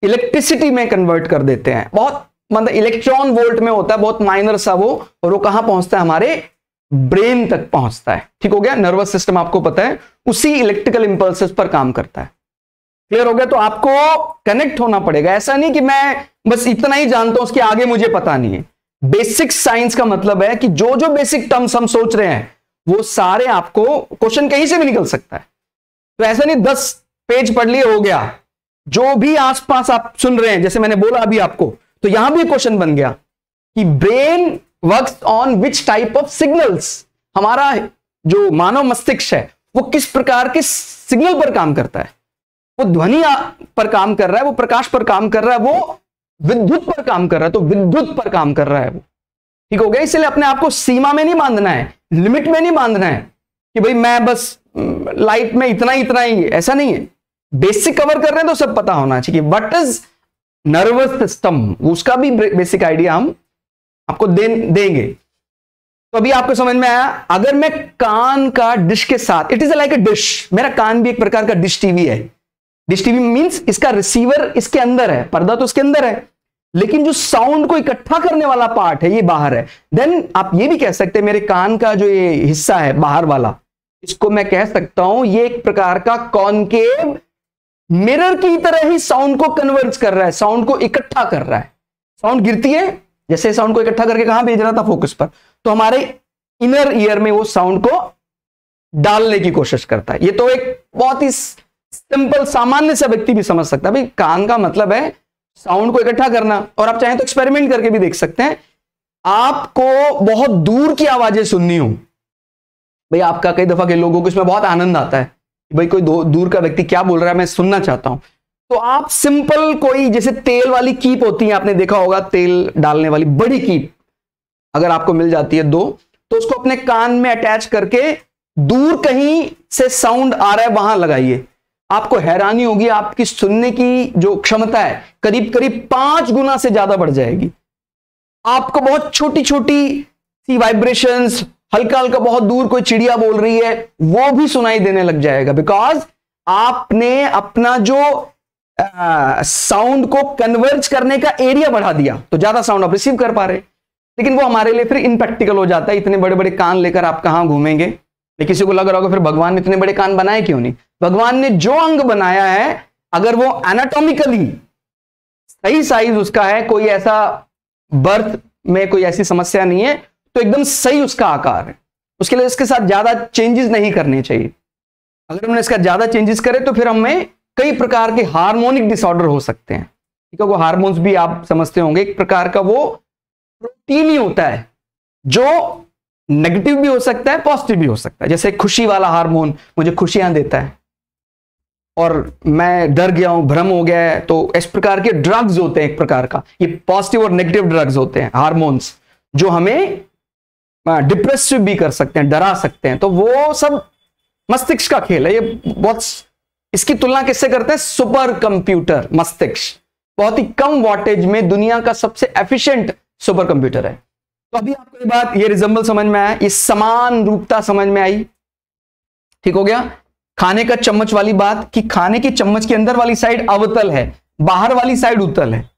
इलेक्ट्रिसिटी में कन्वर्ट कर देते हैं। बहुत मतलब इलेक्ट्रॉन वोल्ट में होता है, बहुत माइनर सा वो, और वो कहां पहुंचता है, हमारे ब्रेन तक पहुंचता है। ठीक हो गया। नर्वस सिस्टम आपको पता है उसी इलेक्ट्रिकल इंपल्सेस पर काम करता है। क्लियर हो गया। तो आपको कनेक्ट होना पड़ेगा, ऐसा नहीं कि मैं बस इतना ही जानता हूं उसके आगे मुझे पता नहीं है। बेसिक साइंस का मतलब है कि जो जो बेसिक टर्म्स हम सोच रहे हैं वो सारे आपको क्वेश्चन कहीं से भी निकल सकता है। तो ऐसा नहीं 10 पेज पढ़ लिए हो गया, जो भी आसपास आप सुन रहे हैं, जैसे मैंने बोला अभी आपको, तो यहां भी क्वेश्चन बन गया कि brain works on which type of signals. हमारा जो मानव मस्तिष्क है वो किस प्रकार के सिग्नल पर काम करता है। वो ध्वनि पर काम कर रहा है, वो प्रकाश पर काम कर रहा है, वो विद्युत पर काम कर रहा है, तो विद्युत पर काम कर रहा है वो। ठीक हो गया। इसलिए अपने आप को सीमा में नहीं बांधना है, लिमिट में नहीं बांधना है कि भाई मैं बस लाइफ में इतना ही, ऐसा नहीं है। बेसिक कवर कर रहे हैं तो सब पता होना चाहिए। व्हाट इज नर्वस सिस्टम, उसका भी बेसिक आइडिया हम आपको देंगे। तो अभी आपको समझ में आया। अगर मैं कान का डिश के साथ, it is like a dish, मेरा कान भी एक प्रकार का डिश टीवी है। डिश टीवी मींस इसका रिसीवर इसके अंदर है, पर्दा तो उसके अंदर है, लेकिन जो साउंड को इकट्ठा करने वाला पार्ट है ये बाहर है। देन आप ये भी कह सकते हैं मेरे कान का जो ये हिस्सा है बाहर वाला, इसको मैं कह सकता हूं ये एक प्रकार का कॉनकेव मिरर की तरह ही साउंड को कन्वर्ज कर रहा है, साउंड को इकट्ठा कर रहा है। साउंड गिरती है, जैसे साउंड को इकट्ठा करके कहां भेज रहा था, फोकस पर, तो हमारे इनर ईयर में वो साउंड को डालने की कोशिश करता है। ये तो एक बहुत ही सिंपल सामान्य सा व्यक्ति भी समझ सकता है। भाई कान का मतलब है साउंड को इकट्ठा करना। और आप चाहें तो एक्सपेरिमेंट करके भी देख सकते हैं। आपको बहुत दूर की आवाजें सुननी हो, भाई आपका कई दफा के लोगों को इसमें बहुत आनंद आता है, भाई कोई दूर का व्यक्ति क्या बोल रहा है मैं सुनना चाहता हूं, तो आप सिंपल कोई जैसे तेल वाली कीप होती है, आपने देखा होगा तेल डालने वाली बड़ी कीप अगर आपको मिल जाती है 2, तो उसको अपने कान में अटैच करके दूर कहीं से साउंड आ रहा है वहां लगाइए। आपको हैरानी होगी, आपकी सुनने की जो क्षमता है करीब करीब 5 गुना से ज्यादा बढ़ जाएगी। आपको बहुत छोटी छोटी सी वाइब्रेशंस, हल्का हल्का बहुत दूर कोई चिड़िया बोल रही है वो भी सुनाई देने लग जाएगा, बिकॉज आपने अपना जो साउंड को कन्वर्ज करने का एरिया बढ़ा दिया, तो ज्यादा साउंड आप रिसीव कर पा रहे। लेकिन वो हमारे लिए फिर इनप्रैक्टिकल हो जाता है। इतने बड़े बड़े कान लेकर आप कहां घूमेंगे। लेकिन किसी को लग रहा होगा फिर भगवान ने इतने बड़े कान बनाए क्यों नहीं। भगवान ने जो अंग बनाया है अगर वो एनाटॉमिकली सही साइज उसका है, कोई ऐसा बर्थ में कोई ऐसी समस्या नहीं है, तो एकदम सही उसका आकार है। उसके लिए इसके साथ ज्यादा चेंजेस नहीं करने चाहिए। अगर हमने इसका ज्यादा चेंजेस करे तो फिर हमें कई प्रकार के हार्मोनिक डिसऑर्डर हो सकते हैं। ठीक है, वो हार्मोन्स भी आप समझते होंगे, एक प्रकार का वो प्रोटीन ही होता है जो नेगेटिव भी हो सकता है पॉजिटिव भी हो सकता है। जैसे खुशी वाला हार्मोन मुझे खुशियां देता है और मैं डर गया हूं, भ्रम हो गया है, तो इस प्रकार के ड्रग्स होते हैं एक प्रकार का, ये पॉजिटिव और नेगेटिव ड्रग्स होते हैं, हार्मोन्स जो हमें डिप्रेसिव भी कर सकते हैं, डरा सकते हैं। तो वो सब मस्तिष्क का खेल है। ये बहुत, इसकी तुलना किससे करते हैं, सुपर कंप्यूटर। मस्तिष्क बहुत ही कम वॉटेज में दुनिया का सबसे एफिशिएंट सुपर कंप्यूटर है। तो अभी आपको ये बात, ये रिजम्बल समझ में आया, ये समान रूपता समझ में आई। ठीक हो गया। खाने का चम्मच वाली बात कि खाने की चम्मच के अंदर वाली साइड अवतल है, बाहर वाली साइड उत्तल है।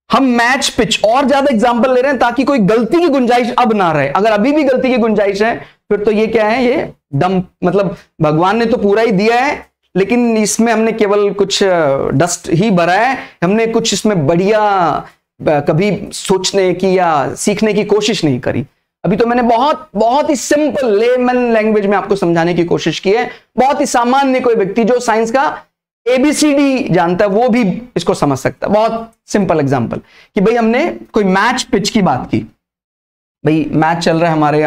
हम मैच पिच और ज्यादा एग्जांपल ले रहे हैं ताकि कोई गलती की गुंजाइश अब ना रहे। अगर अभी भी गलती की गुंजाइश है फिर तो ये क्या है, ये दम, मतलब भगवान ने तो पूरा ही दिया है लेकिन इसमें हमने केवल कुछ डस्ट ही भरा है, हमने कुछ इसमें बढ़िया कभी सोचने की या सीखने की कोशिश नहीं करी। अभी तो मैंने बहुत ही सिंपल लेमन लैंग्वेज में आपको समझाने की कोशिश की है। बहुत ही सामान्य कोई व्यक्ति जो साइंस का ABCD जानता है वो भी इसको समझ सकता है। बहुत सिंपल एग्जांपल कि भाई हमने कोई मैच पिच की बात की, भाई मैच चल रहा है हमारे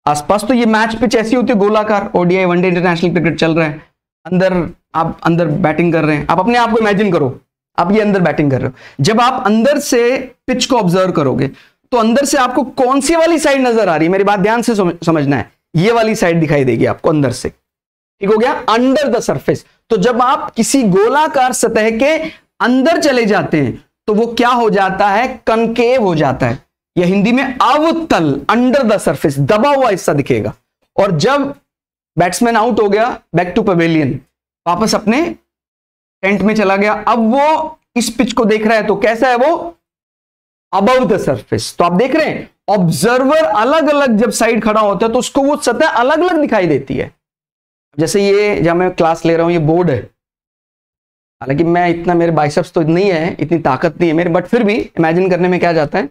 आसपास, तो ये मैच पिच ऐसी होती है गोलाकार, ODI वनडे इंटरनेशनल क्रिकेट चल रहा है, अंदर आप अंदर बैटिंग कर रहे हैं। आप अपने आप को इमेजिन करो, आप ये अंदर बैटिंग कर रहे हो। जब आप अंदर से पिच को ऑब्जर्व करोगे तो अंदर से आपको कौन सी वाली साइड नजर आ रही है, मेरी बात ध्यान से समझना है, ये वाली साइड दिखाई देगी आपको अंदर से। ठीक हो गया, अंडर द सरफेस। तो जब आप किसी गोलाकार सतह के अंदर चले जाते हैं तो वो क्या हो जाता है, कनकेव हो जाता है, या हिंदी में अवतल, अंडर द सरफेस, दबा हुआ हिस्सा दिखेगा। और जब बैट्समैन आउट हो गया, बैक टू पवेलियन, वापस अपने टेंट में चला गया, अब वो इस पिच को देख रहा है तो कैसा है वो, अबव द सरफेस। तो आप देख रहे हैं ऑब्जर्वर अलग अलग जब साइड खड़ा होता है तो उसको वो सतह अलग अलग दिखाई देती है। जैसे ये जब मैं क्लास ले रहा हूं, ये बोर्ड है, हालांकि मैं इतना, मेरे बाइसेप्स तो नहीं है, इतनी ताकत नहीं है मेरे, बट फिर भी इमेजिन करने में क्या जाता है।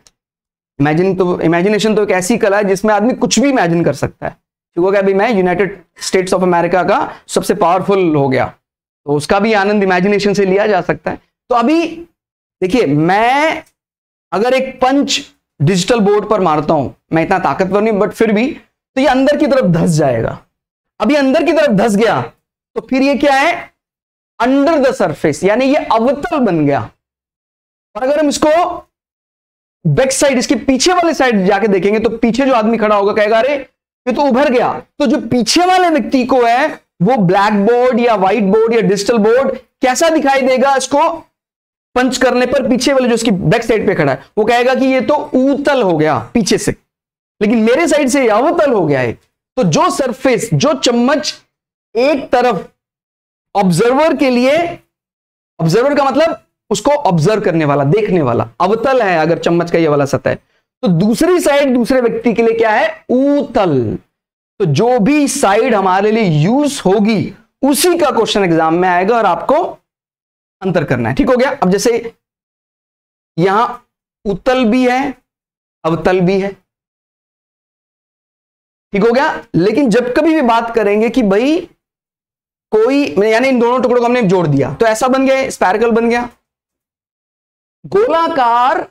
इमेजिनेशन तो एक ऐसी कला है जिसमें आदमी कुछ भी इमेजिन कर सकता है। ठीक हो गया, अभी मैं यूनाइटेड स्टेट्स ऑफ अमेरिका का सबसे पावरफुल हो गया, तो उसका भी आनंद इमेजिनेशन से लिया जा सकता है। तो अभी देखिए, मैं अगर एक पंच डिजिटल बोर्ड पर मारता हूं, मैं इतना ताकतवर नहीं, बट फिर भी, तो ये अंदर की तरफ धंस जाएगा। अभी अंदर की तरफ धंस गया तो फिर ये क्या है, अंडर द सरफेस, यानी ये अवतल बन गया। और अगर हम इसको बैक साइड, इसके पीछे वाले साइड जाके देखेंगे तो पीछे जो आदमी खड़ा होगा कहेगा अरे ये तो उभर गया। तो जो पीछे वाले व्यक्ति को है वो ब्लैक बोर्ड या व्हाइट बोर्ड या डिजिटल बोर्ड कैसा दिखाई देगा, इसको पंच करने पर पीछे वाले जो इसकी बैक साइड पे खड़ा है वो कहेगा कि ये तो ऊतल हो गया पीछे से, लेकिन मेरे साइड से अवतल हो गया है। तो जो सरफेस, जो चम्मच एक तरफ ऑब्जर्वर के लिए, ऑब्जर्वर का मतलब उसको ऑब्जर्व करने वाला, देखने वाला, अवतल है अगर चम्मच का ये वाला सतह है, तो दूसरी साइड दूसरे व्यक्ति के लिए क्या है, ऊतल। तो जो भी साइड हमारे लिए यूज होगी उसी का क्वेश्चन एग्जाम में आएगा और आपको अंतर करना है। ठीक हो गया। अब जैसे यहां उत्तल भी है, अवतल भी है, ठीक हो गया। लेकिन जब कभी भी बात करेंगे कि भाई कोई, यानी इन दोनों टुकड़ों को हमने जोड़ दिया तो ऐसा बन गया, स्पैरिकल बन गया, गोलाकार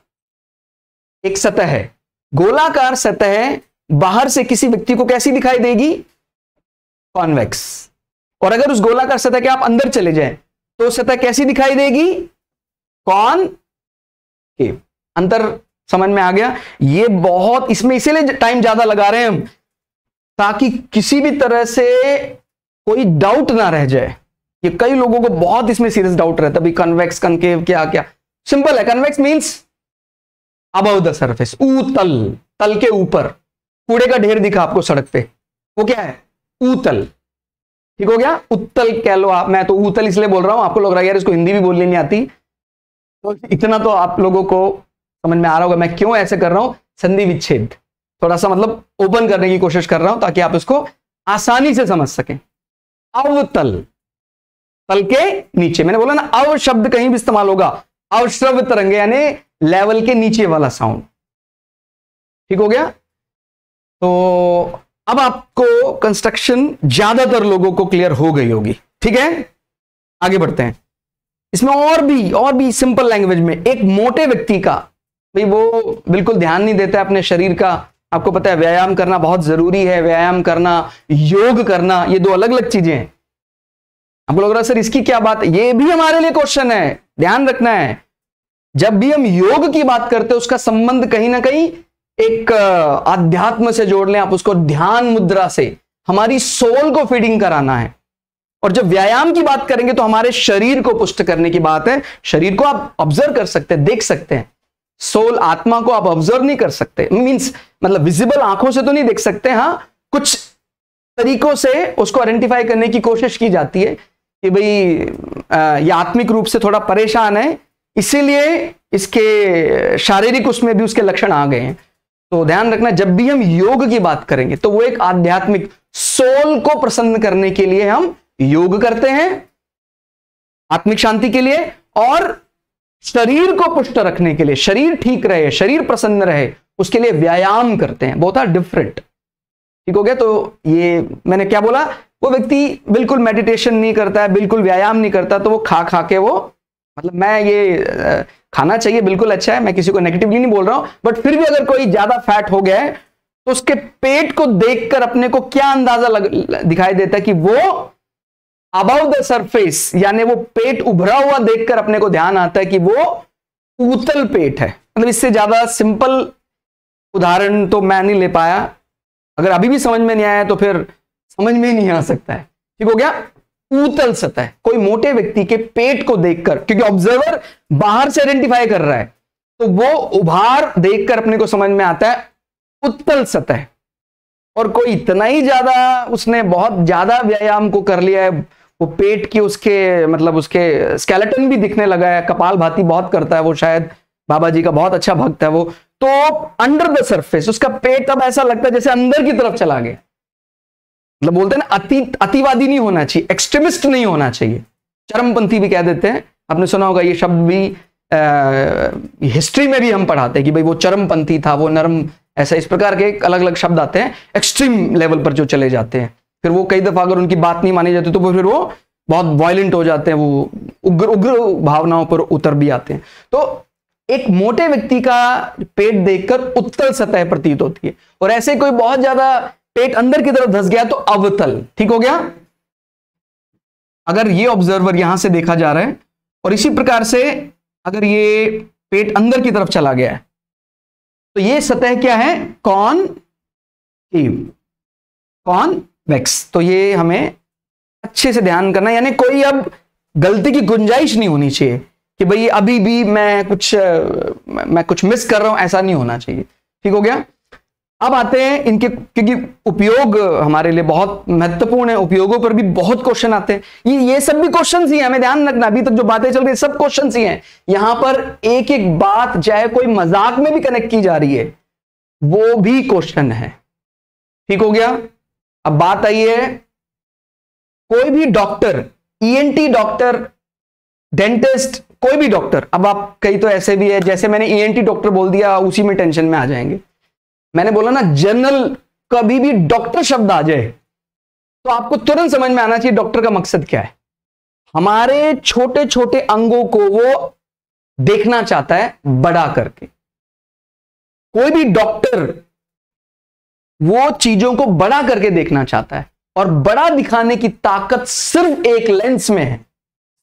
एक सतह है। गोलाकार सतह बाहर से किसी व्यक्ति को कैसी दिखाई देगी, कॉन्वेक्स। और अगर उस गोलाकार सतह के आप अंदर चले जाएं तो सतह कैसी दिखाई देगी, कॉनकेव। अंतर समझ में आ गया। ये बहुत, इसमें इसीलिए टाइम ज्यादा लगा रहे हैं हम, ताकि किसी भी तरह से कोई डाउट ना रह जाए। ये कई लोगों को बहुत इसमें सीरियस डाउट रहता है, भाई कन्वेक्स कनकेव क्या क्या। सिंपल है, convex means above the surface, ऊतल, तल के ऊपर। कूड़े का ढेर दिखा आपको सड़क पे, वो क्या है, ऊतल। ठीक हो गया। उत्तल कह लो आप, मैं तो ऊतल इसलिए बोल रहा हूं, आपको लग रहा है यार इसको हिंदी भी बोलनी नहीं आती, तो इतना तो आप लोगों को समझ में आ रहा होगा मैं क्यों ऐसे कर रहा हूं। संधि विच्छेद थोड़ा सा मतलब ओपन करने की कोशिश कर रहा हूं ताकि आप इसको आसानी से समझ सकें। अवतल, तल के नीचे, मैंने बोला ना अव शब्द कहीं भी इस्तेमाल होगा, अवश्रव तरंगे यानी लेवल के नीचे वाला साउंड। ठीक हो गया। तो अब आपको कंस्ट्रक्शन ज्यादातर लोगों को क्लियर हो गई होगी। ठीक है, आगे बढ़ते हैं। इसमें और भी सिंपल लैंग्वेज में, एक मोटे व्यक्ति का, भाई वो बिल्कुल ध्यान नहीं देता है अपने शरीर का। आपको पता है व्यायाम करना बहुत जरूरी है, व्यायाम करना, योग करना, ये दो अलग अलग चीजें हैं। आपको लग रहा है सर इसकी क्या बात है, ये भी हमारे लिए क्वेश्चन है, ध्यान रखना है। जब भी हम योग की बात करते हैं उसका संबंध कहीं ना कहीं एक आध्यात्म से जोड़ लें आप उसको, ध्यान मुद्रा से हमारी सोल को फीडिंग कराना है। और जब व्यायाम की बात करेंगे तो हमारे शरीर को पुष्ट करने की बात है। शरीर को आप ऑब्जर्व कर सकते हैं, देख सकते हैं, सोल आत्मा को आप ऑब्जर्व नहीं कर सकते, मींस मतलब विजिबल आंखों से तो नहीं देख सकते, हाँ कुछ तरीकों से उसको आइडेंटिफाई करने की कोशिश की जाती है कि भाई ये आत्मिक रूप से थोड़ा परेशान है, इसीलिए इसके शारीरिक उसमें भी उसके लक्षण आ गए हैं। तो ध्यान रखना, जब भी हम योग की बात करेंगे तो वो एक आध्यात्मिक सोल को प्रसन्न करने के लिए हम योग करते हैं, आत्मिक शांति के लिए, और शरीर को पुष्ट रखने के लिए, शरीर ठीक रहे, शरीर प्रसन्न रहे, उसके लिए व्यायाम करते हैं। बहुत डिफरेंट। ठीक हो गया। तो ये मैंने क्या बोला, वो व्यक्ति बिल्कुल मेडिटेशन नहीं करता है, बिल्कुल व्यायाम नहीं करता, तो वो खा खा के वो, मतलब मैं ये खाना चाहिए बिल्कुल अच्छा है, मैं किसी को नेगेटिवली नहीं बोल रहा हूं, बट फिर भी अगर कोई ज्यादा फैट हो गया है तो उसके पेट को देखकर अपने को क्या अंदाजा दिखाई देता है कि वो अबव द सरफेस, यानी वो पेट उभरा हुआ देखकर अपने को ध्यान आता है कि वो ऊतल पेट है। मतलब इससे ज्यादा सिंपल उदाहरण तो मैं नहीं ले पाया। अगर अभी भी समझ में नहीं आया तो फिर समझ में ही नहीं आ सकता है। ठीक हो गया। ऊतल सतह, कोई मोटे व्यक्ति के पेट को देखकर, क्योंकि ऑब्जर्वर बाहर से आइडेंटिफाई कर रहा है, तो वो उभार देखकर अपने को समझ में आता है उत्तल सतह। और कोई इतना ही ज्यादा, उसने बहुत ज्यादा व्यायाम को कर लिया है, वो पेट की उसके मतलब उसके स्केलेटन भी दिखने लगा है, कपाल भाती बहुत करता है वो, शायद बाबा जी का बहुत अच्छा भक्त है वो। तो अंडर द सरफेस उसका पेट अब ऐसा लगता है जैसे अंदर की तरफ चला गया। मतलब बोलते हैं ना, अतिवादी नहीं होना चाहिए, एक्सट्रीमिस्ट नहीं होना चाहिए, चरमपंथी भी कह देते हैं। आपने सुना होगा ये शब्द भी, हिस्ट्री में भी हम पढ़ाते हैं कि भाई वो चरमपंथी था, वो नरम, ऐसा इस प्रकार के अलग अलग शब्द आते हैं एक्सट्रीम लेवल पर जो चले जाते हैं। फिर वो कई दफा अगर उनकी बात नहीं मानी जाती तो फिर वो बहुत वायलेंट हो जाते हैं, वो उग्र भावनाओं पर उतर भी आते हैं। तो एक मोटे व्यक्ति का पेट देखकर उत्तल सतह प्रतीत होती है, और ऐसे कोई बहुत ज्यादा पेट अंदर की तरफ धंस गया तो अवतल। ठीक हो गया? अगर ये ऑब्जर्वर यहां से देखा जा रहा है और इसी प्रकार से अगर ये पेट अंदर की तरफ चला गया है तो ये सतह क्या है? कॉन्वेक्स। तो ये हमें अच्छे से ध्यान करना है, यानी कोई अब गलती की गुंजाइश नहीं होनी चाहिए कि भाई अभी भी मैं कुछ मिस कर रहा हूं, ऐसा नहीं होना चाहिए। ठीक हो गया? अब आते हैं इनके, क्योंकि उपयोग हमारे लिए बहुत महत्वपूर्ण है, उपयोगों पर भी बहुत क्वेश्चन आते हैं। ये सब भी क्वेश्चन ही है, हमें ध्यान रखना, अभी तक जो बातें चल रही सब क्वेश्चन ही हैं। यहां पर एक एक बात चाहे कोई मजाक में भी कनेक्ट की जा रही है वो भी क्वेश्चन है। ठीक हो गया? अब बात आई है, कोई भी डॉक्टर, ईएनटी डॉक्टर, डेंटिस्ट, कोई भी डॉक्टर, अब आप कई तो ऐसे भी है जैसे मैंने ईएनटी डॉक्टर बोल दिया उसी में टेंशन में आ जाएंगे। मैंने बोला ना, जनरल कभी भी डॉक्टर शब्द आ जाए तो आपको तुरंत समझ में आना चाहिए डॉक्टर का मकसद क्या है। हमारे छोटे छोटे अंगों को वो देखना चाहता है बड़ा करके। कोई भी डॉक्टर वो चीजों को बड़ा करके देखना चाहता है, और बड़ा दिखाने की ताकत सिर्फ एक लेंस में है,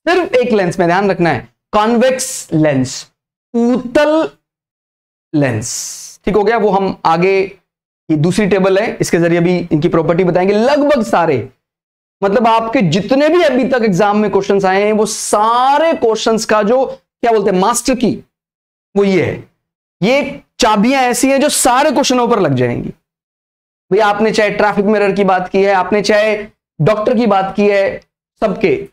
सिर्फ एक लेंस में, ध्यान रखना है, कॉन्वेक्स लेंस, उत्तल लेंस। ठीक हो गया? वो हम आगे, ये दूसरी टेबल है, इसके जरिए भी इनकी प्रॉपर्टी बताएंगे। लगभग सारे, मतलब आपके जितने भी अभी तक एग्जाम में क्वेश्चंस आए हैं वो सारे क्वेश्चंस का जो क्या बोलते हैं मास्टर की, वो ये है। ये चाबियां ऐसी हैं जो सारे क्वेश्चनों पर लग जाएंगी। भाई आपने चाहे ट्रैफिक मिरर की बात की है, आपने चाहे डॉक्टर की बात की है, सबके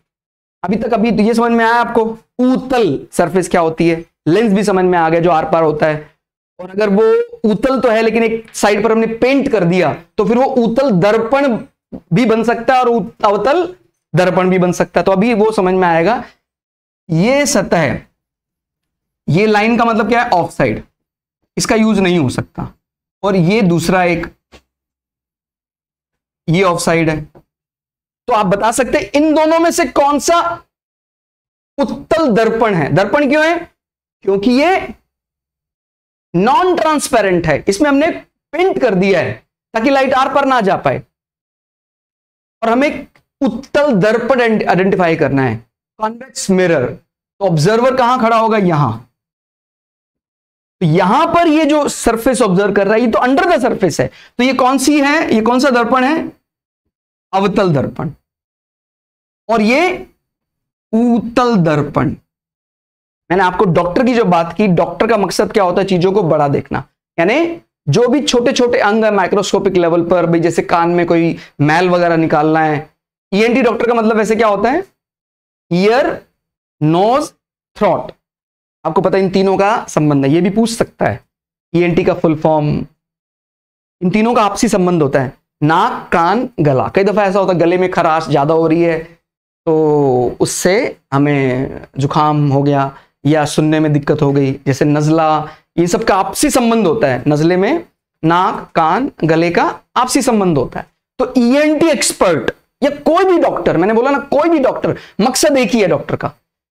अभी तक अभी तो ये समझ में आया आपको उत्तल सरफेस क्या होती है, लेंस भी समझ में आ गया जो आर पार होता है। और अगर वो उत्तल तो है लेकिन एक साइड पर हमने पेंट कर दिया तो फिर वो उत्तल दर्पण भी बन सकता है और अवतल दर्पण भी बन सकता है। तो अभी वो समझ में आएगा। ये सतह है, ये लाइन का मतलब क्या है? ऑफ साइड, इसका यूज नहीं हो सकता। और ये दूसरा एक, ये ऑफ साइड है। तो आप बता सकते हैं इन दोनों में से कौन सा उत्तल दर्पण है। दर्पण क्यों है? क्योंकि ये नॉन ट्रांसपेरेंट है, इसमें हमने पेंट कर दिया है ताकि लाइट आर पर ना जा पाए। और हमें उत्तल दर्पण आइडेंटिफाई करना है, कॉन्वेक्स मिरर। तो ऑब्जर्वर कहां खड़ा होगा? यहां। तो यहां पर ये जो सरफेस ऑब्जर्व कर रहा है ये तो अंडर द सरफेस है। तो ये कौन सी है? ये कौन सा दर्पण है? अवतल दर्पण। और ये उत्तल दर्पण। मैंने आपको डॉक्टर की जो बात की, डॉक्टर का मकसद क्या होता है? चीजों को बड़ा देखना, यानी जो भी छोटे छोटे अंग है माइक्रोस्कोपिक लेवल पर, भाई जैसे कान में कोई मैल वगैरह निकालना है, ईएनटी डॉक्टर का मतलब वैसे क्या होता है? Ear, nose, throat. आपको पता है इन तीनों का संबंध है, ये भी पूछ सकता है ईएनटी का फुल फॉर्म। इन तीनों का आपसी संबंध होता है, नाक, कान, गला। कई दफा ऐसा होता है गले में खराश ज्यादा हो रही है तो उससे हमें जुकाम हो गया या सुनने में दिक्कत हो गई, जैसे नजला, ये सब का आपसी संबंध होता है। नजले में नाक, कान, गले का आपसी संबंध होता है। तो ईएनटी एक्सपर्ट या कोई भी डॉक्टर, मैंने बोला ना कोई भी डॉक्टर, मकसद एक ही है डॉक्टर का,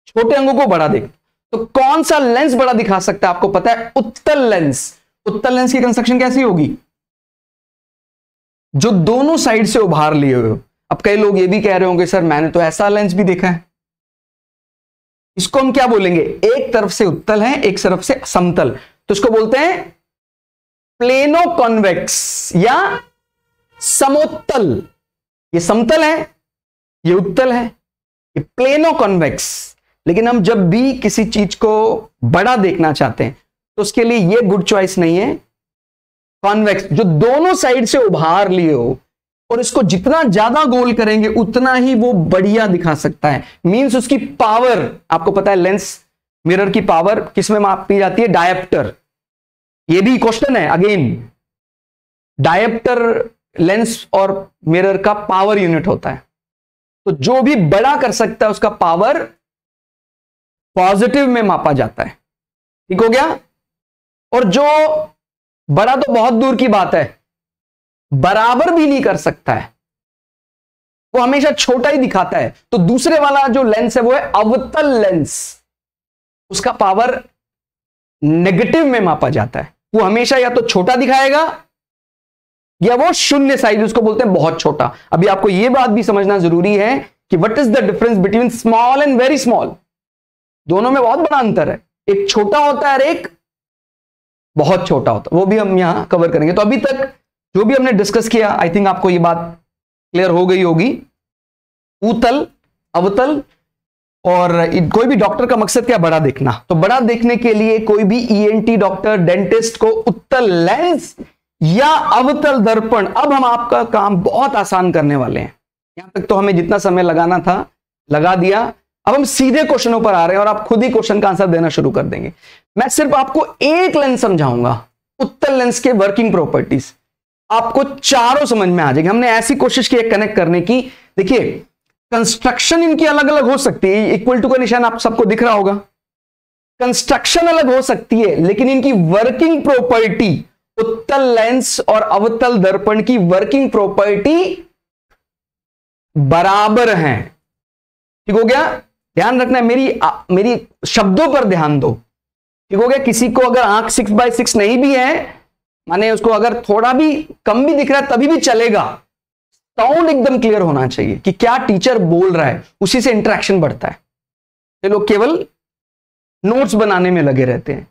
छोटे अंगों को बड़ा देख। तो कौन सा लेंस बड़ा दिखा सकता है? आपको पता है उत्तल लेंस। उत्तल लेंस की कंस्ट्रक्शन कैसी होगी? जो दोनों साइड से उभार लिए हुए हो। अब कई लोग ये भी कह रहे होंगे सर मैंने तो ऐसा लेंस भी देखा है। इसको हम क्या बोलेंगे? एक तरफ से उत्तल है, एक तरफ से समतल, तो इसको बोलते हैं प्लेनो कॉन्वेक्स या समोत्तल। ये समतल है, ये उत्तल है, ये प्लेनो कॉन्वेक्स। लेकिन हम जब भी किसी चीज को बड़ा देखना चाहते हैं तो उसके लिए ये गुड चॉइस नहीं है कॉन्वेक्स, जो दोनों साइड से उभार लिए हो और इसको जितना ज्यादा गोल करेंगे उतना ही वो बढ़िया दिखा सकता है। मींस उसकी पावर, आपको पता है लेंस मिरर की पावर किसमें मापी जाती है? डायप्टर। ये भी क्वेश्चन है अगेन। डायप्टर लेंस और मिरर का पावर यूनिट होता है। तो जो भी बड़ा कर सकता है उसका पावर पॉजिटिव में मापा जाता है। ठीक हो गया? और जो बड़ा तो बहुत दूर की बात है, बराबर भी नहीं कर सकता है, वो हमेशा छोटा ही दिखाता है। तो दूसरे वाला जो लेंस है वो है अवतल लेंस। उसका पावर नेगेटिव में मापा जाता है। वो हमेशा या तो छोटा दिखाएगा या वो शून्य साइज, उसको बोलते हैं बहुत छोटा। अभी आपको यह बात भी समझना जरूरी है कि what is the difference between small and very small. दोनों में बहुत बड़ा अंतर है। एक छोटा होता है और एक बहुत छोटा होता है। वो भी हम यहां कवर करेंगे। तो अभी तक जो भी हमने डिस्कस किया, आई थिंक आपको ये बात क्लियर हो गई होगी। उत्तल, अवतल, और कोई भी डॉक्टर का मकसद क्या? बड़ा देखना। तो बड़ा देखने के लिए कोई भी ईएनटी डॉक्टर, डेंटिस्ट को उत्तल लेंस या अवतल दर्पण, अब हम आपका काम बहुत आसान करने वाले हैं। यहां तक तो हमें जितना समय लगाना था लगा दिया। अब हम सीधे क्वेश्चनों पर आ रहे हैं और आप खुद ही क्वेश्चन का आंसर देना शुरू कर देंगे। मैं सिर्फ आपको एक लेंस समझाऊंगा, उत्तल लेंस के वर्किंग प्रॉपर्टीज, आपको चारों समझ में आ जाएगी। हमने ऐसी कोशिश की कनेक्ट करने की। देखिए, कंस्ट्रक्शन इनकी अलग अलग हो सकती है। इक्वल टू का निशान आप सबको दिख रहा होगा। कंस्ट्रक्शन अलग हो सकती है, लेकिन इनकी वर्किंग प्रॉपर्टी, उत्तल लेंस और अवतल दर्पण की वर्किंग प्रॉपर्टी बराबर हैं। ठीक हो गया? ध्यान रखना है, मेरी शब्दों पर ध्यान दो। ठीक हो गया? किसी को अगर आंख 6x6 नहीं भी है, माने उसको अगर थोड़ा भी कम भी दिख रहा है तभी भी चलेगा। साउंड एकदम क्लियर होना चाहिए कि क्या टीचर बोल रहा है, उसी से इंटरेक्शन बढ़ता है। ये लोग केवल नोट्स बनाने में लगे रहते हैं।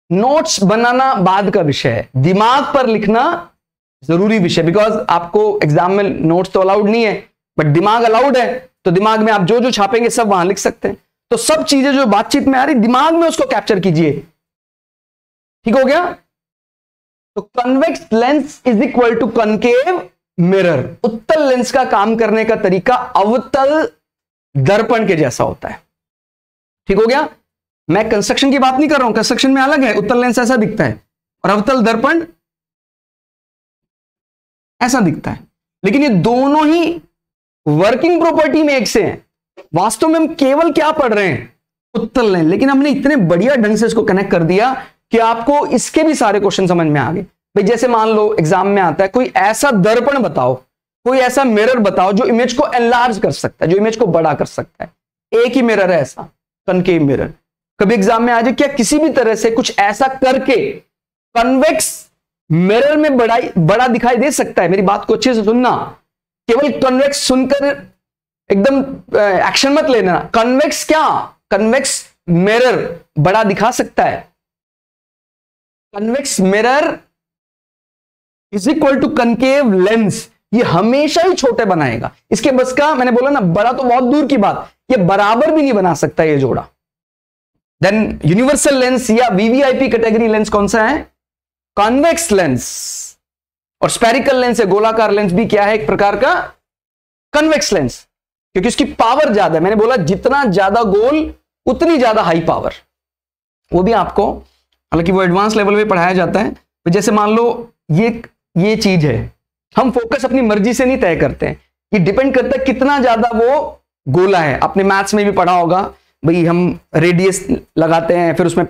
नोट्स बनाना बाद का विषय है, दिमाग पर लिखना जरूरी विषय। बिकॉज आपको एग्जाम में नोट्स तो अलाउड नहीं है, बट दिमाग अलाउड है। तो दिमाग में आप जो जो छापेंगे सब वहां लिख सकते हैं। तो सब चीजें जो बातचीत में आ रही, दिमाग में उसको कैप्चर कीजिए। ठीक हो गया? तो convex lens is equal to concave mirror. उत्तल लेंस का काम करने का तरीका अवतल दर्पण के जैसा होता है। ठीक हो गया? मैं कंस्ट्रक्शन की बात नहीं कर रहा हूं, कंस्ट्रक्शन में अलग है। उत्तल लेंस ऐसा दिखता है और अवतल दर्पण ऐसा दिखता है, लेकिन ये दोनों ही वर्किंग प्रॉपर्टी में एक से हैं। वास्तव में हम केवल क्या पढ़ रहे हैं? उत्तल लेंस, लेकिन हमने इतने बढ़िया ढंग से इसको कनेक्ट कर दिया कि आपको इसके भी सारे क्वेश्चन समझ में आ गए। भाई जैसे मान लो एग्जाम में आता है, कोई ऐसा दर्पण बताओ, कोई ऐसा मिरर बताओ जो इमेज को एनलार्ज कर सकता है, जो इमेज को बड़ा कर सकता है। एक ही मिरर है ऐसा, कनकेव मिरर। कभी एग्जाम में आ जाए, क्या किसी भी तरह से कुछ ऐसा करके कन्वेक्स मिरर में बड़ा दिखाई दे सकता है? मेरी बात को अच्छे से सुनना। केवल कन्वेक्स सुनकर एकदम एक्शन मत लेना। कन्वेक्स क्या? कन्वेक्स मिरर बड़ा दिखा सकता है। Convex mirror is equal to concave lens, ये हमेशा ही छोटे बनाएगा। इसके बस का, मैंने बोला ना, बड़ा तो बहुत दूर की बात, ये बराबर भी नहीं बना सकता ये जोड़ा। देन यूनिवर्सल लेंस या वीवीआईपी कैटेगरी लेंस कौन सा है? Convex lens. और स्फेरिकल लेंस या गोलाकार लेंस भी क्या है? एक प्रकार का कन्वेक्स लेंस, क्योंकि उसकी पावर ज्यादा है। मैंने बोला जितना ज्यादा गोल उतनी ज्यादा हाई पावर। वो भी आपको, हालांकि वो एडवांस लेवल पे पढ़ाया जाता है। तो जैसे मान लो ये चीज है, हम फोकस अपनी मर्जी से नहीं तय करते हैं, ये डिपेंड करता है कितना ज्यादा वो गोला है। आपने मैथ्स में भी पढ़ा होगा, भाई हम रेडियस लगाते हैं, फिर उसमें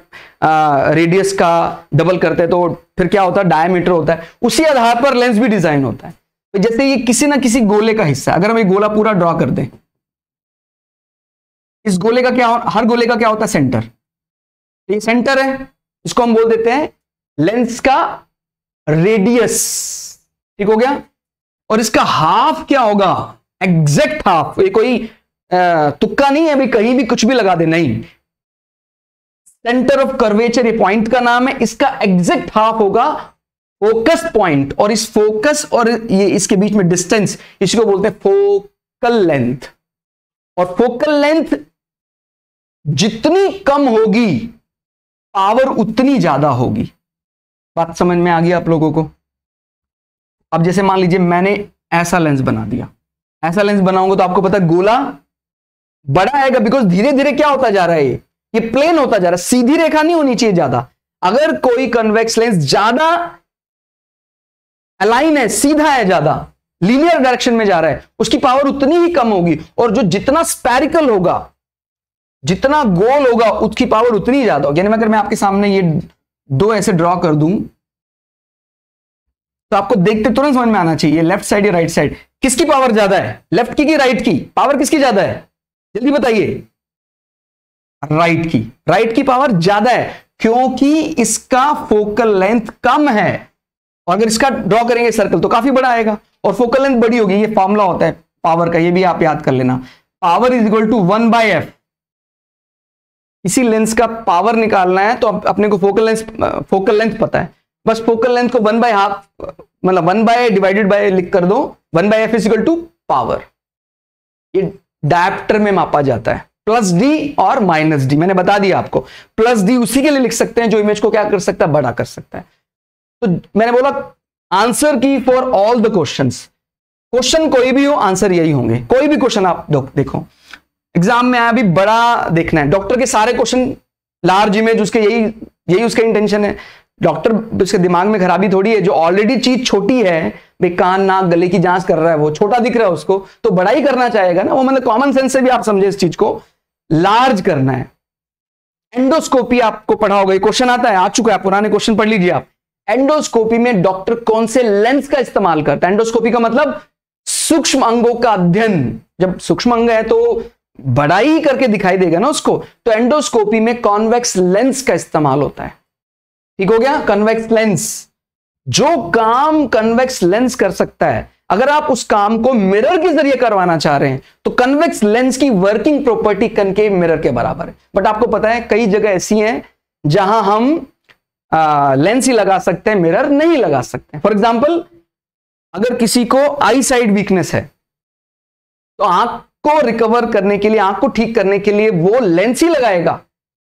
रेडियस का डबल करते हैं, तो फिर क्या होता है? डायमीटर होता है। उसी आधार पर लेंस भी डिजाइन होता है। तो जैसे ये किसी ना किसी गोले का हिस्सा, अगर हम ये गोला पूरा ड्रॉ कर दें, इस गोले का क्या, हर गोले का क्या होता है? सेंटर। ये सेंटर है, इसको हम बोल देते हैं लेंस का रेडियस। ठीक हो गया? और इसका हाफ क्या होगा? Exact half. ये कोई तुक्का नहीं है भाई कहीं भी कुछ भी लगा दे, नहीं। सेंटर ऑफ कर्वेचर ये पॉइंट का नाम है। इसका एग्जैक्ट हाफ होगा फोकस पॉइंट, और इस फोकस और ये इसके बीच में डिस्टेंस, इसको बोलते हैं फोकल लेंथ। और फोकल लेंथ जितनी कम होगी पावर उतनी ज्यादा होगी। बात समझ में आ गई आप लोगों को? अब जैसे मान लीजिए मैंने ऐसा लेंस बना दिया, ऐसा लेंस बनाऊंगा तो आपको पता है गोला बड़ा आएगा, बिकॉज धीरे धीरे क्या होता जा रहा है, ये प्लेन होता जा रहा है, सीधी रेखा नहीं होनी चाहिए ज्यादा। अगर कोई कन्वेक्स लेंस ज्यादा अलाइन है, सीधा है, ज्यादा लीनियर डायरेक्शन में जा रहा है, उसकी पावर उतनी ही कम होगी, और जो जितना स्पेरिकल होगा, जितना गोल होगा, उसकी पावर उतनी ही ज्यादा होगी। यानी अगर मैं आपके सामने ये दो ऐसे ड्रॉ कर दूं तो आपको देखते तुरंत समझ में आना चाहिए लेफ्ट साइड या राइट साइड, किसकी पावर ज्यादा है, लेफ्ट की राइट की पावर किसकी ज्यादा है, जल्दी बताइए। राइट की पावर ज्यादा है, क्योंकि इसका फोकल लेंथ कम है, और अगर इसका ड्रॉ करेंगे सर्कल तो काफी बड़ा आएगा, और फोकल लेंथ बड़ी होगी। ये फॉर्मूला होता है पावर का, ये भी आप याद कर लेना, power is equal to 1/f। इसी लेंस का पावर निकालना है तो अपने को फोकल लेंथ पता है, बस फोकल लेंथ को 1/2 मतलब 1 डिवाइडेड बाय लिख कर दो, 1/f is equal to power. ये डायप्टर में मापा जाता है, प्लस डी और माइनस डी, मैंने बता दिया आपको। प्लस डी उसी के लिए लिख सकते हैं जो इमेज को क्या कर सकता है, बड़ा कर सकता है। तो मैंने बोला आंसर की for all the questions, question कोई भी हो आंसर यही होंगे। कोई भी क्वेश्चन आप देखो एग्जाम में आया, अभी बड़ा देखना है, डॉक्टर के सारे क्वेश्चन लार्ज इमेज, उसके यही उसका इंटेंशन है। डॉक्टर उसके दिमाग में खराबी थोड़ी है, जो ऑलरेडी चीज छोटी है, भाई कान नाक गले की जांच कर रहा है, वो छोटा दिख रहा है उसको, तो बड़ा ही करना चाहेगा ना वो, मतलब कॉमन सेंस से भी आप समझे इस चीज को, लार्ज करना है। एंडोस्कोपी आपको पढ़ा होगा, क्वेश्चन आता है, आ चुका है, पुराने क्वेश्चन पढ़ लीजिए आप। एंडोस्कोपी में डॉक्टर कौन से लेंस का इस्तेमाल करता है, एंडोस्कोपी का मतलब सूक्ष्म अंगों का अध्ययन। जब सूक्ष्म अंग है तो बड़ा ही करके दिखाई देगा ना उसको, तो एंडोस्कोपी में कॉन्वेक्स लेंस का इस्तेमाल होता है। ठीक हो गया, कन्वेक्स लेंस। जो काम कन्वेक्स लेंस कर सकता है, अगर आप उस काम को मिरर के जरिए करवाना चाह रहे हैं तो कन्वेक्स लेंस की वर्किंग प्रॉपर्टी कनकेव मिरर के बराबर है। बट आपको पता है कई जगह ऐसी हैं जहां हम लेंस ही लगा सकते हैं, मिरर नहीं लगा सकते। फॉर एग्जाम्पल, अगर किसी को आई साइड वीकनेस है तो आंख को रिकवर करने के लिए, आंख को ठीक करने के लिए वो लेंस ही लगाएगा,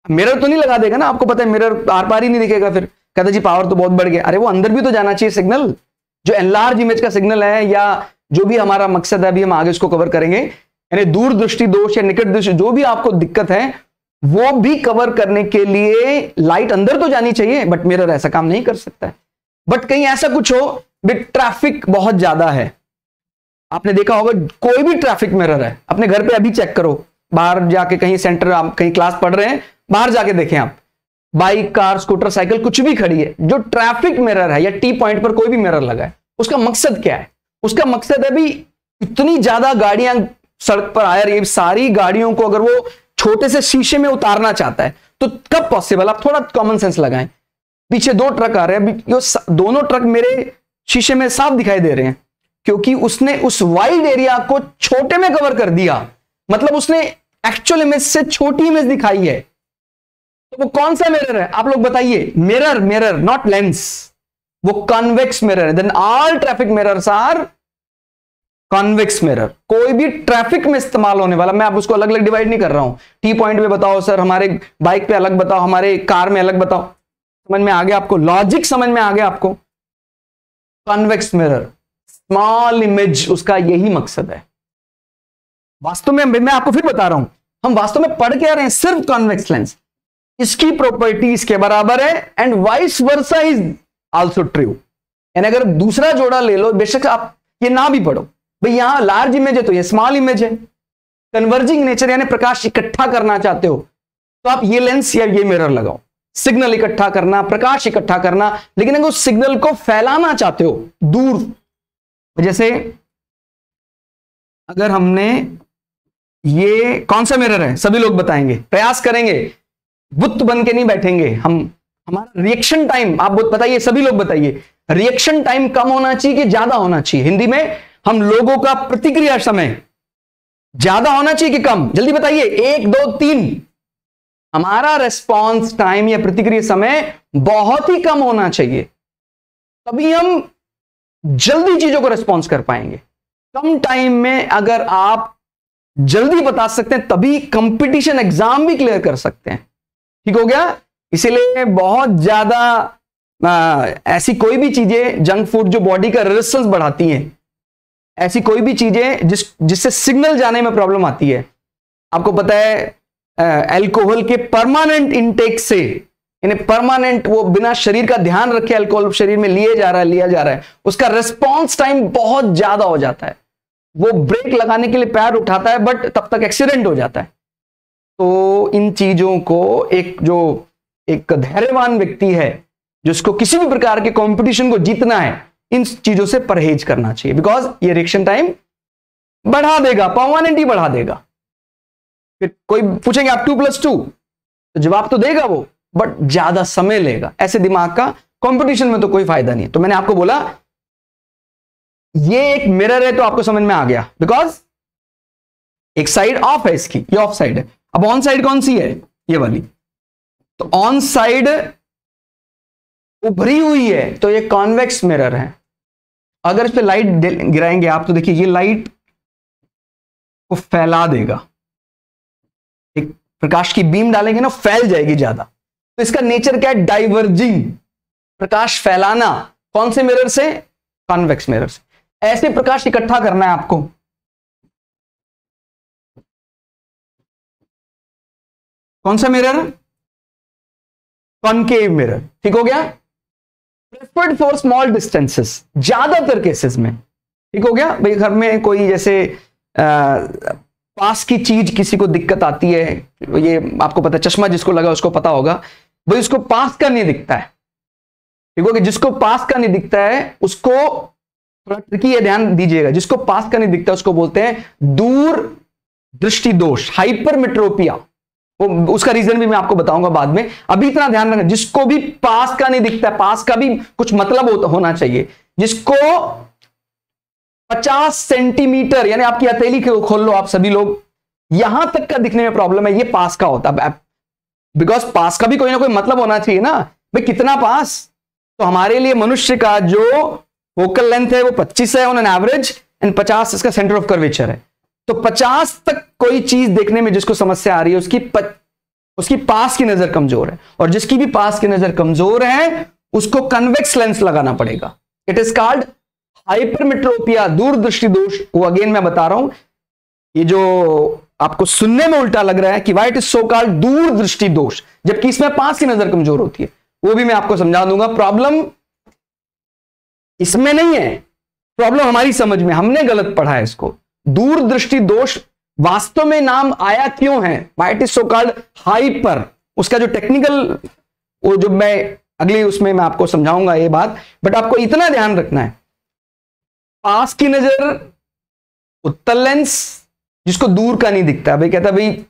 मिरर तो नहीं लगा देगा ना। आपको पता है मिरर आर पार ही नहीं दिखेगा, फिर कहता जी पावर तो बहुत बढ़ गया। अरे वो अंदर भी तो जाना चाहिए सिग्नल, जो एनलार्ज इमेज का सिग्नल है, या जो भी हमारा मकसद है, अभी हम आगे उसको कवर करेंगे, यानी दूर दृष्टि दोष या निकट दृष्टि, जो भी आपको दिक्कत है वो भी कवर करने के लिए लाइट अंदर तो जानी चाहिए, बट मिरर ऐसा काम नहीं कर सकता है। बट कहीं ऐसा कुछ हो, ट्रैफिक बहुत ज्यादा है, आपने देखा होगा कोई भी ट्रैफिक मिरर है, अपने घर पे अभी चेक करो, बाहर जाके कहीं सेंटर, आप कहीं क्लास पढ़ रहे हैं, बाहर जाके देखें आप, बाइक कार स्कूटर साइकिल कुछ भी खड़ी है, जो ट्रैफिक मिरर है या टी पॉइंट पर कोई भी मिरर लगा है, उसका मकसद क्या है? उसका मकसद है भी इतनी ज्यादा गाड़ियां सड़क पर आ रही है, सारी गाड़ियों को अगर वो छोटे से शीशे में उतारना चाहता है तो कब पॉसिबल? आप थोड़ा कॉमन सेंस लगाएं। पीछे दो ट्रक आ रहे हैं, ये दोनों ट्रक मेरे शीशे में साफ दिखाई दे रहे हैं, क्योंकि उसने उस वाइड एरिया को छोटे में कवर कर दिया, मतलब उसने एक्चुअल इमेज से छोटी इमेज दिखाई है। तो वो कौन सा मिरर है आप लोग बताइए? मिरर नॉट लेंस, वो कॉन्वेक्स मिरर है। Then all traffic mirrors are convex mirror. कोई भी ट्रैफिक में इस्तेमाल होने वाला, मैं आप उसको अलग अलग डिवाइड नहीं कर रहा हूं, टी पॉइंट पे बताओ सर, हमारे बाइक पे अलग बताओ, हमारे कार में अलग बताओ, समझ में आ गया आपको? लॉजिक समझ में आ गया आपको? कॉन्वेक्स मिरर, स्मॉल इमेज, उसका यही मकसद है। वास्तव में मैं आपको फिर बता रहा हूं, हम वास्तव में पढ़ के आ रहे हैं सिर्फ कॉन्वेक्स लेंस, इसकी प्रॉपर्टी इसके बराबर है, and vice versa is also true. यानी अगर दूसरा जोड़ा ले लो, बेशक आप ये ना भी पढ़ो, भाई यहां लार्ज इमेज है तो ये स्मॉल इमेज है, कन्वर्जिंग नेचर यानी प्रकाश इकट्ठा करना चाहते हो तो आप ये लेंस या ये मिरर लगाओ। सिग्नल इकट्ठा करना, प्रकाश इकट्ठा करना, लेकिन अगर उस सिग्नल को फैलाना चाहते हो दूर, जैसे अगर हमने ये कौन सा मिरर है, सभी लोग बताएंगे, प्रयास करेंगे, बुत बन के नहीं बैठेंगे हम। हमारा रिएक्शन टाइम आप बताइए, सभी लोग बताइए, रिएक्शन टाइम कम होना चाहिए कि ज्यादा होना चाहिए? हिंदी में हम लोगों का प्रतिक्रिया समय ज्यादा होना चाहिए कि कम? जल्दी बताइए, 1 2 3। हमारा रेस्पॉन्स टाइम या प्रतिक्रिया समय बहुत ही कम होना चाहिए, तभी हम जल्दी चीजों को रेस्पॉन्स कर पाएंगे। कम टाइम में अगर आप जल्दी बता सकते हैं तभी कंपटीशन एग्जाम भी क्लियर कर सकते हैं। ठीक हो गया? इसीलिए बहुत ज्यादा ऐसी कोई भी चीजें, जंक फूड जो बॉडी का रेजिस्टेंस बढ़ाती हैं, ऐसी कोई भी चीजें जिससे सिग्नल जाने में प्रॉब्लम आती है। आपको पता है अल्कोहल के परमानेंट इंटेक से, यानी परमानेंट वो बिना शरीर का ध्यान रखे अल्कोहल शरीर में लिया जा रहा है, उसका रिस्पॉन्स टाइम बहुत ज्यादा हो जाता है। वो ब्रेक लगाने के लिए पैर उठाता है बट तब तक एक्सीडेंट हो जाता है। तो इन चीजों को एक धैर्यवान व्यक्ति है जिसको किसी भी प्रकार के कंपटीशन को जीतना है, इन चीजों से परहेज करना चाहिए, बिकॉज ये रिएक्शन टाइम बढ़ा देगा, परमानेंट ही बढ़ा देगा। फिर कोई पूछेंगे आप 2+2, तो जवाब तो देगा वो, बट ज्यादा समय लेगा। ऐसे दिमाग का कंपटीशन में तो कोई फायदा नहीं है। तो मैंने आपको बोला ये एक मिरर है, तो आपको समझ में आ गया, बिकॉज एक साइड ऑफ है इसकी, ये ऑफ साइड है। अब ऑन साइड कौन सी है? ये वाली। तो ऑन साइड उभरी हुई है, तो ये कॉन्वेक्स मिरर है। अगर इस पे लाइट गिराएंगे आप, तो देखिए ये लाइट को फैला देगा। एक प्रकाश की बीम डालेंगे ना, फैल जाएगी ज्यादा। तो इसका नेचर क्या है? डाइवर्जिंग, प्रकाश फैलाना। कौन से मिरर से? कॉन्वेक्स मिरर से। ऐसे प्रकाश इकट्ठा करना है आपको। कौन सा मिरर? Concave mirror. ठीक हो गया? प्रेफर्ड फॉर स्मॉल डिस्टेंसेस, ज्यादातर केसेस में। ठीक हो गया भाई? घर में कोई जैसे पास की चीज किसी को दिक्कत आती है, ये आपको पता है, चश्मा जिसको लगा उसको पता होगा भाई, उसको पास का नहीं दिखता है। ठीक हो गया? जिसको पास का नहीं दिखता है उसको, थोड़ा ट्रिकी है, ध्यान दीजिएगा, जिसको पास का नहीं दिखता उसको बोलते हैं दूर दृष्टि दोष, हाइपरमेट्रोपिया। वो उसका रीजन भी मैं आपको बताऊंगा बाद में। अभी इतना ध्यान रखना, जिसको भी पास का नहीं दिखता, पास का भी कुछ मतलब होना चाहिए। जिसको 50 सेंटीमीटर, यानी आपकी हथेली खोल लो आप सभी लोग, यहां तक का दिखने में प्रॉब्लम है, ये पास का होता है। बिकॉज पास का भी कोई ना कोई मतलब होना चाहिए ना भाई, कितना पास। तो हमारे लिए मनुष्य का जो फोकल लेंथ है वो 25 है ऑन एन एवरेज, एंड 50 इसका सेंटर ऑफ कर्वेचर है। तो 50 तक कोई चीज देखने में जिसको समस्या आ रही है, उसकी पास की नजर कमजोर है। और जिसकी भी पास की नजर कमजोर है उसको कन्वेक्स लेंस लगाना पड़ेगा। इट इज कॉल्ड हाइपरमेट्रोपिया, दूरदृष्टि दोष। वो अगेन मैं बता रहा हूं, ये जो आपको सुनने में उल्टा लग रहा है कि why it is so called दूरदृष्टि दोष, जबकि इसमें पास की नजर कमजोर होती है, वो भी मैं आपको समझा दूंगा। प्रॉब्लम इसमें नहीं है, प्रॉब्लम हमारी समझ में, हमने गलत पढ़ा है इसको। दूरदृष्टि दोष वास्तव में नाम आया क्यों है, why it is so called hyper, उसका जो टेक्निकल, वो जो मैं अगली उसमें मैं आपको समझाऊंगा ये बात। बट आपको इतना ध्यान रखना है, पास की नजर उत्तल लेंस, जिसको दूर का नहीं दिखता भाई, कहता भाई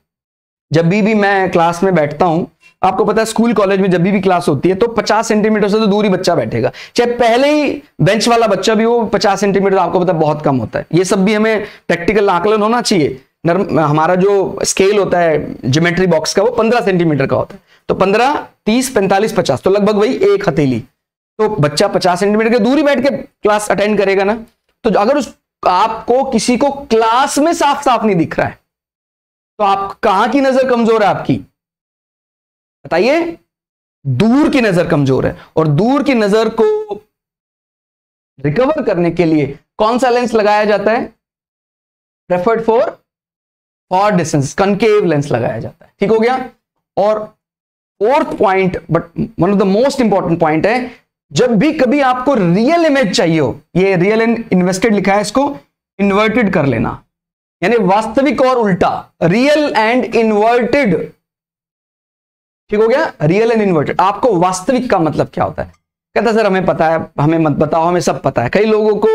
जब भी मैं क्लास में बैठता हूं, आपको पता है स्कूल कॉलेज में जब भी क्लास होती है तो 50 सेंटीमीटर से तो दूर ही बच्चा बैठेगा, चाहे पहले ही बेंच वाला बच्चा भी हो, 50 सेंटीमीटर आपको पता है बहुत कम होता है। ये सब भी हमें प्रैक्टिकल आकलन होना चाहिए। हमारा जो स्केल होता है ज्योमेट्री बॉक्स का, वो 15 सेंटीमीटर का होता है। तो 15, 30, 45, 50, तो लगभग वही एक हथेली। तो बच्चा 50 सेंटीमीटर के दूर ही बैठ के क्लास अटेंड करेगा ना। तो अगर आपको किसी को क्लास में साफ साफ नहीं दिख रहा है, तो आप कहां की नजर कमजोर है आपकी? बताइए। दूर की नजर कमजोर है। और दूर की नजर को रिकवर करने के लिए कौन सा लेंस लगाया जाता है? Preferred for distance, concave lens लगाया जाता है। ठीक हो गया? और fourth point, but one of the most important point है, जब भी कभी आपको रियल इमेज चाहिए हो, ये रियल एंड इन्वेस्टेड लिखा है, इसको इन्वर्टेड कर लेना, यानी वास्तविक और उल्टा, रियल एंड इन्वर्टेड। ठीक हो गया? Real and inverted. आपको वास्तविक का मतलब क्या होता है? कहता सर हमें पता है, हमें मत बताओ, हमें सब पता है। कई लोगों को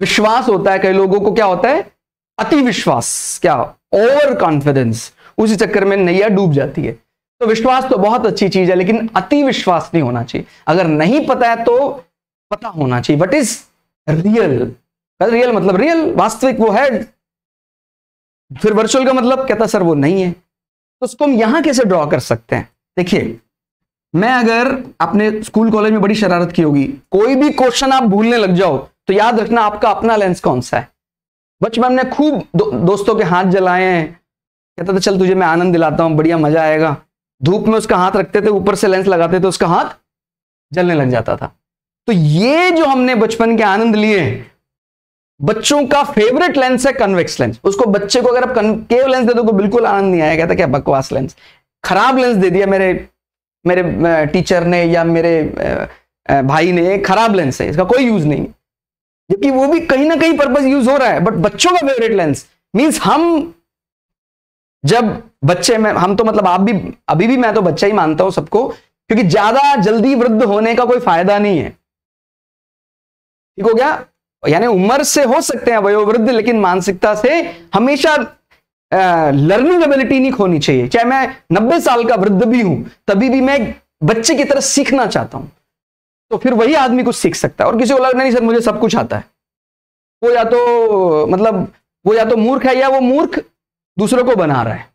विश्वास होता है, कई लोगों को क्या होता है? अति विश्वास, क्या ओवर कॉन्फिडेंस, उसी चक्कर में नैया डूब जाती है। तो विश्वास तो बहुत अच्छी चीज है, लेकिन अति विश्वास नहीं होना चाहिए। अगर नहीं पता है तो पता होना चाहिए व्हाट इज रियल। रियल मतलब रियल, वास्तविक वो है। फिर वर्चुअल का मतलब, कहता सर वो नहीं है। तो उसको हम यहां कैसे ड्रॉ कर सकते हैं? देखिए, मैं अगर आपने स्कूल कॉलेज में बड़ी शरारत की होगी, कोई भी क्वेश्चन आप भूलने लग जाओ तो याद रखना आपका अपना लेंस कौन सा है। बचपन में खूब दोस्तों के हाथ जलाए हैं, कहता था चल तुझे मैं आनंद दिलाता हूं, बढ़िया मजा आएगा। धूप में उसका हाथ रखते थे, ऊपर से लेंस लगाते थे, उसका हाथ जलने लग जाता था। तो ये जो हमने बचपन के आनंद लिए, बच्चों का फेवरेट लेंस है कन्वेक्स लेंस। उसको बच्चे को अगर आप कनकेव लेंस दे दो तो बिल्कुल आनंद नहीं आएगा, कहता क्या बकवास लेंस, खराब लेंस दे दिया मेरे टीचर ने या मेरे भाई ने, खराब लेंस है, इसका कोई यूज नहीं, जबकि वो भी कहीं ना कहीं पर्पस यूज हो रहा है। बट बच्चों का फेवरेट लेंस मींस हम जब बच्चे में, हम तो मतलब आप भी, अभी भी मैं तो बच्चा ही मानता हूं सबको, क्योंकि ज्यादा जल्दी वृद्ध होने का कोई फायदा नहीं है। ठीक हो गया? यानी उम्र से हो सकते हैं वयोवृद्ध, लेकिन मानसिकता से हमेशा लर्निंग एबिलिटी नहीं खोनी चाहिए। चाहे मैं 90 साल का वृद्ध भी हूं, तभी भी मैं बच्चे की तरह सीखना चाहता हूं, तो फिर वही आदमी कुछ सीख सकता है। और किसी को लगना नहीं सर मुझे सब कुछ आता है, वो या तो मतलब वो या तो मूर्ख है, या वो मूर्ख दूसरों को बना रहा है।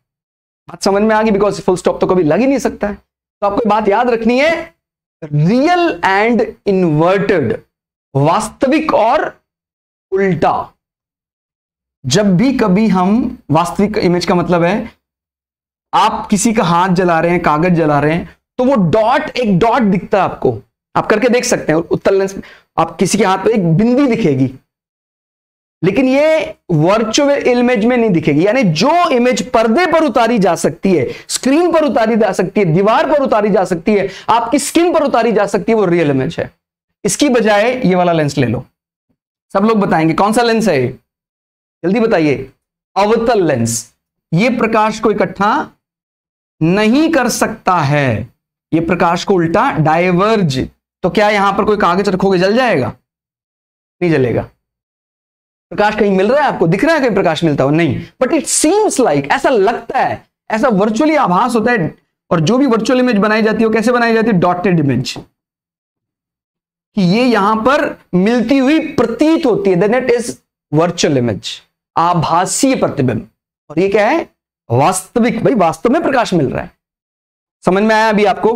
बात समझ में आ गई? बिकॉज फुल स्टॉप तो कभी लग ही नहीं सकता है। तो आपको बात याद रखनी है, रियल एंड इन्वर्टेड, वास्तविक और उल्टा। जब भी कभी हम, वास्तविक इमेज का मतलब है आप किसी का हाथ जला रहे हैं, कागज जला रहे हैं, तो वो डॉट, एक डॉट दिखता है आपको, आप करके देख सकते हैं उत्तल लेंस में, आप किसी के हाथ पे एक बिंदी दिखेगी, लेकिन ये वर्चुअल इमेज में नहीं दिखेगी। यानी जो इमेज पर्दे पर उतारी जा सकती है, स्क्रीन पर उतारी जा सकती है, दीवार पर उतारी जा सकती है, आपकी स्किन पर उतारी जा सकती है, वो रियल इमेज है। इसकी बजाय ये वाला लेंस ले लो। सब लोग बताएंगे कौन सा लेंस है, जल्दी बताइए। अवतल लेंस। ये प्रकाश को इकट्ठा नहीं कर सकता है, ये प्रकाश को उल्टा डाइवर्ज। तो क्या यहां पर कोई कागज रखोगे जल जाएगा? नहीं जलेगा। प्रकाश कहीं मिल रहा है आपको, दिख रहा है कहीं प्रकाश मिलता हो? नहीं। बट इट सीम्स लाइक, ऐसा लगता है, ऐसा वर्चुअली आभास होता है। और जो भी वर्चुअल इमेज बनाई जाती है वो कैसे बनाई जाती है? डॉटेड इमेज, कि ये यहां पर मिलती हुई प्रतीत होती है, then it is virtual image, आभासीय प्रतिबिंब। और ये क्या है? वास्तविक। भाई वास्तव में प्रकाश मिल रहा है। समझ में आया अभी आपको?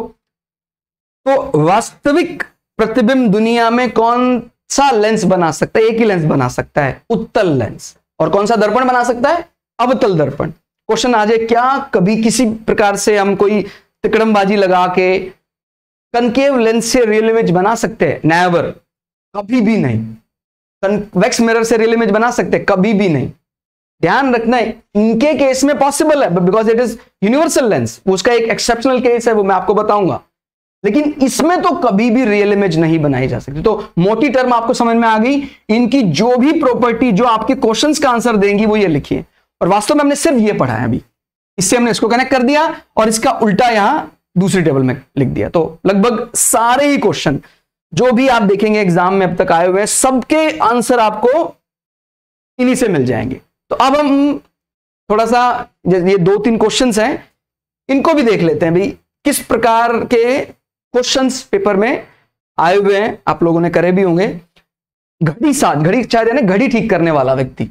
तो वास्तविक प्रतिबिंब दुनिया में कौन सा लेंस बना सकता है? एक ही लेंस बना सकता है, उत्तल लेंस। और कौन सा दर्पण बना सकता है? अवतल दर्पण। क्वेश्चन आ जाए, क्या कभी किसी प्रकार से हम कोई तिकड़मबाजी लगा के कनकेव लेंस से रियल इमेज बना सकते हैं? नेवर, कभी भी नहीं। कन्वेक्स मिरर से रियल इमेज बना सकते हैं? कभी भी नहीं। ध्यान रखना है, इनके केस में पॉसिबल है, because it is universal lens. उसका एक एक्सेप्शनल केस है, वो मैं आपको बताऊंगा, लेकिन इसमें तो कभी भी रियल इमेज नहीं बनाई जा सकती। तो मोटी टर्म आपको समझ में आ गई। इनकी जो भी प्रॉपर्टी जो आपके क्वेश्चंस का आंसर देंगी वो ये लिखिए। और वास्तव में हमने सिर्फ ये पढ़ा है अभी, इससे हमने इसको कनेक्ट कर दिया और इसका उल्टा यहां दूसरी टेबल में लिख दिया। तो लगभग सारे ही क्वेश्चन जो भी आप देखेंगे एग्जाम में अब तक आए हुए हैं, सबके आंसर आपको इन्हीं से मिल जाएंगे। तो अब हम थोड़ा सा, ये 2-3 क्वेश्चंस हैं, इनको भी देख लेते हैं भाई किस प्रकार के क्वेश्चंस पेपर में आए हुए हैं। आप लोगों ने करे भी होंगे। घड़ी शायद है घड़ी ठीक करने वाला व्यक्ति,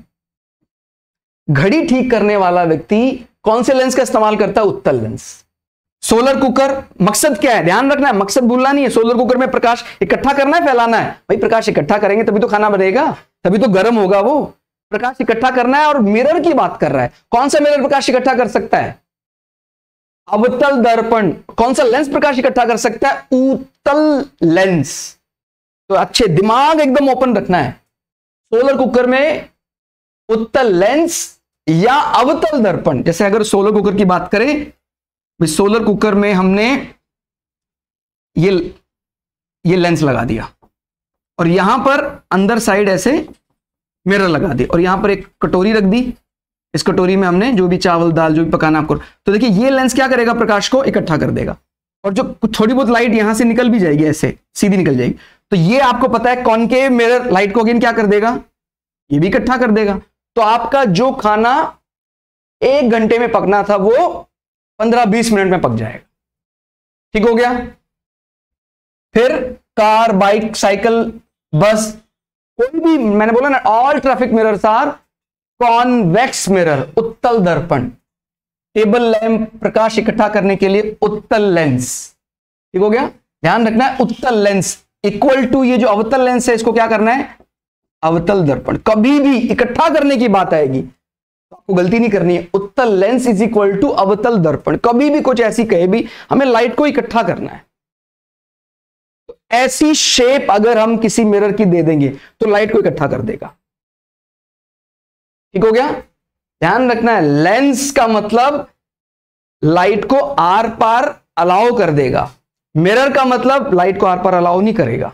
घड़ी ठीक करने वाला व्यक्ति कौन से लेंस का इस्तेमाल करता है? उत्तल लेंस। सोलर कुकर, मकसद क्या है? ध्यान रखना है, मकसद भूलना नहीं है। सोलर कुकर में प्रकाश इकट्ठा करना है, फैलाना है? भाई प्रकाश इकट्ठा करेंगे तभी तो खाना बनेगा, तभी तो गर्म होगा। वो प्रकाश इकट्ठा करना है। और मिरर की बात कर रहा है, कौन सा मिरर प्रकाश इकट्ठा कर सकता है? अवतल दर्पण। कौन सा लेंस प्रकाश इकट्ठा कर सकता है? उत्तल लेंस। तो अच्छे दिमाग एकदम ओपन रखना है। सोलर कुकर में उत्तल लेंस या अवतल दर्पण। जैसे अगर सोलर कुकर की बात करें, सोलर कुकर में हमने ये लेंस लगा दिया और यहां पर अंदर साइड ऐसे मिरर लगा दी और यहां पर एक कटोरी रख दी। इस कटोरी में हमने जो भी चावल दाल जो भी पकाना आपको, तो देखिए ये लेंस क्या करेगा? प्रकाश को इकट्ठा कर देगा और जो थोड़ी बहुत लाइट यहां से निकल भी जाएगी, ऐसे सीधी निकल जाएगी। तो ये आपको पता है कॉनकेव मिरर लाइट को अगेन क्या कर देगा? ये भी इकट्ठा कर देगा। तो आपका जो खाना 1 घंटे में पकना था वो 15-20 मिनट में पक जाएगा। ठीक हो गया? फिर कार, बाइक, साइकिल, बस, कोई भी, मैंने बोला ना all traffic mirrors are convex mirror, उत्तल दर्पण। टेबल लैंप प्रकाश इकट्ठा करने के लिए उत्तल लेंस। ठीक हो गया? ध्यान रखना है, उत्तल लेंस इक्वल टू ये जो अवतल लेंस है, इसको क्या करना है? अवतल दर्पण। कभी भी इकट्ठा करने की बात आएगी तो आपको गलती नहीं करनी है। उत्तल लेंस इज इक्वल टू अवतल दर्पण। कभी भी कुछ ऐसी कहे भी, हमें लाइट को इकट्ठा करना है। तो ऐसी शेप अगर हम किसी मिरर की दे देंगे तो लाइट को इकट्ठा कर देगा। ठीक हो गया? ध्यान रखना है, लेंस का मतलब लाइट को आर पार अलाउ कर देगा, मिरर का मतलब लाइट को आर पार अलाउ नहीं करेगा।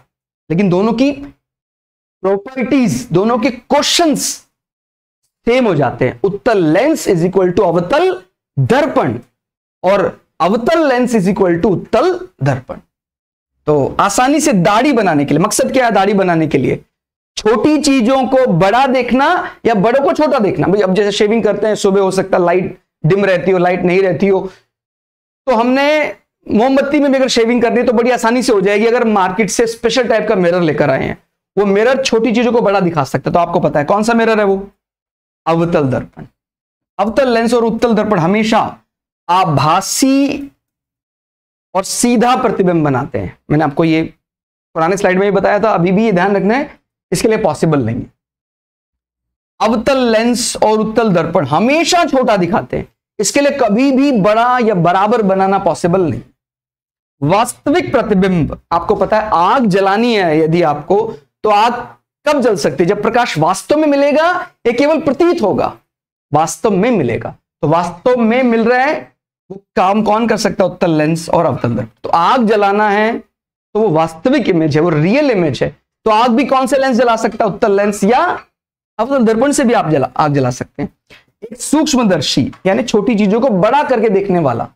लेकिन दोनों की प्रॉपर्टीज, दोनों के क्वेश्चंस सेम हो जाते हैं। उत्तल लेंस इज इक्वल टू अवतल दर्पण और अवतल लेंस इज इक्वल टू उत्तल दर्पण। तो आसानी से दाढ़ी बनाने के लिए, मकसद क्या है दाढ़ी बनाने के लिए? छोटी चीजों को बड़ा देखना या बड़ों को छोटा देखना। भाई अब जैसे शेविंग करते हैं, सुबह हो सकता है लाइट डिम रहती हो, लाइट नहीं रहती हो, तो हमने मोमबत्ती में भी अगर शेविंग करनी है तो बड़ी आसानी से हो जाएगी अगर मार्केट से स्पेशल टाइप का मिरर लेकर आए हैं। वो मिरर छोटी चीजों को बड़ा दिखा सकता है। तो आपको पता है कौन सा मिरर है वो? अवतल दर्पण। अवतल लेंस और उत्तल दर्पण हमेशा आभासी और सीधा प्रतिबिंब बनाते हैं। मैंने आपको ये पुराने स्लाइड में भी बताया था, अभी भी ये ध्यान रखना है, इसके लिए पॉसिबल नहीं है। अवतल लेंस और उत्तल दर्पण हमेशा छोटा दिखाते हैं, इसके लिए कभी भी बड़ा या बराबर बनाना पॉसिबल नहीं। वास्तविक प्रतिबिंब, आपको पता है आग जलानी है यदि आपको, तो आग कब जल सकती है? जब प्रकाश वास्तव में मिलेगा या केवल प्रतीत होगा? वास्तव में मिलेगा। तो वास्तव में मिल रहा है, वो काम कौन कर सकता है? उत्तल लेंस और अवतल दर्पण। तो आग जलाना है तो वो वास्तविक इमेज है, वो रियल इमेज है। तो आग भी कौन से लेंस जला सकता है? उत्तल लेंस या अवतल दर्पण से भी आप आग जला सकते हैं। एक सूक्ष्मदर्शी यानी छोटी चीजों को बड़ा करके देखने वाला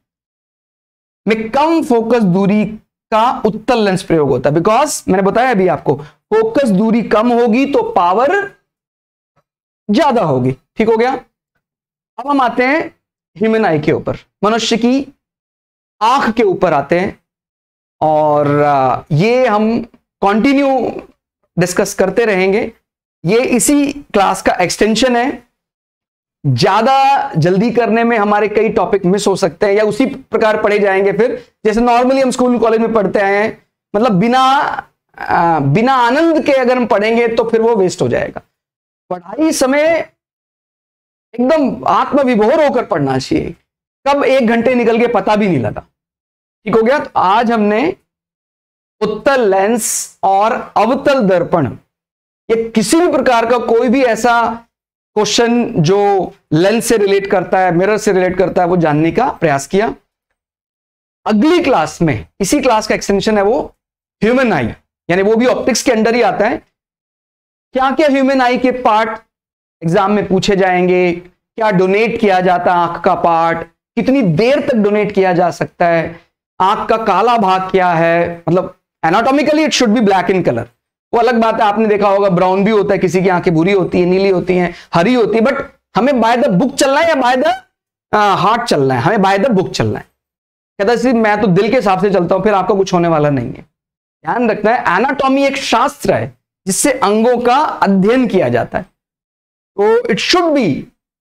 में कम फोकस दूरी का उत्तल लेंस प्रयोग होता है। बिकॉज मैंने बताया अभी आपको, फोकस दूरी कम होगी तो पावर ज्यादा होगी। ठीक हो गया? अब हम आते हैं ह्यूमन आई के ऊपर, मनुष्य की आंख के ऊपर आते हैं, और ये हम कंटिन्यू डिस्कस करते रहेंगे। ये इसी क्लास का एक्सटेंशन है। ज्यादा जल्दी करने में हमारे कई टॉपिक मिस हो सकते हैं या उसी प्रकार पढ़े जाएंगे फिर जैसे नॉर्मली हम स्कूल कॉलेज में पढ़ते आए हैं। मतलब बिना आनंद के अगर हम पढ़ेंगे तो फिर वो वेस्ट हो जाएगा। पढ़ाई समय एकदम आत्मविभोर होकर पढ़ना चाहिए, कब 1 घंटे निकल के पता भी नहीं लगा। ठीक हो गया? तो आज हमने उत्तल लेंस और अवतल दर्पण, ये किसी भी प्रकार का कोई भी ऐसा क्वेश्चन जो लेंस से रिलेट करता है, मिरर से रिलेट करता है, वो जानने का प्रयास किया। अगली क्लास में, इसी क्लास का एक्सटेंशन है वो ह्यूमन आई, यानी वो भी ऑप्टिक्स के अंडर ही आता है। क्या क्या ह्यूमन आई के पार्ट एग्जाम में पूछे जाएंगे, क्या डोनेट किया जाता है आंख का पार्ट, कितनी देर तक डोनेट किया जा सकता है, आंख का काला भाग क्या है, मतलब anatomically it should B black in colour. वो अलग बात है, आपने देखा होगा ब्राउन भी होता है, किसी की आंखें भूरी होती है, नीली होती हैं, हरी होती है, बट हमें बाय द बुक चलना है या बाय द हार्ट चलना है? हमें बाय द बुक चलना है। कहता है मैं तो दिल के हिसाब से चलता हूं, फिर आपका कुछ होने वाला नहीं है। ध्यान रखना है, एनाटॉमी एक शास्त्र है जिससे अंगों का अध्ययन किया जाता है। तो it should B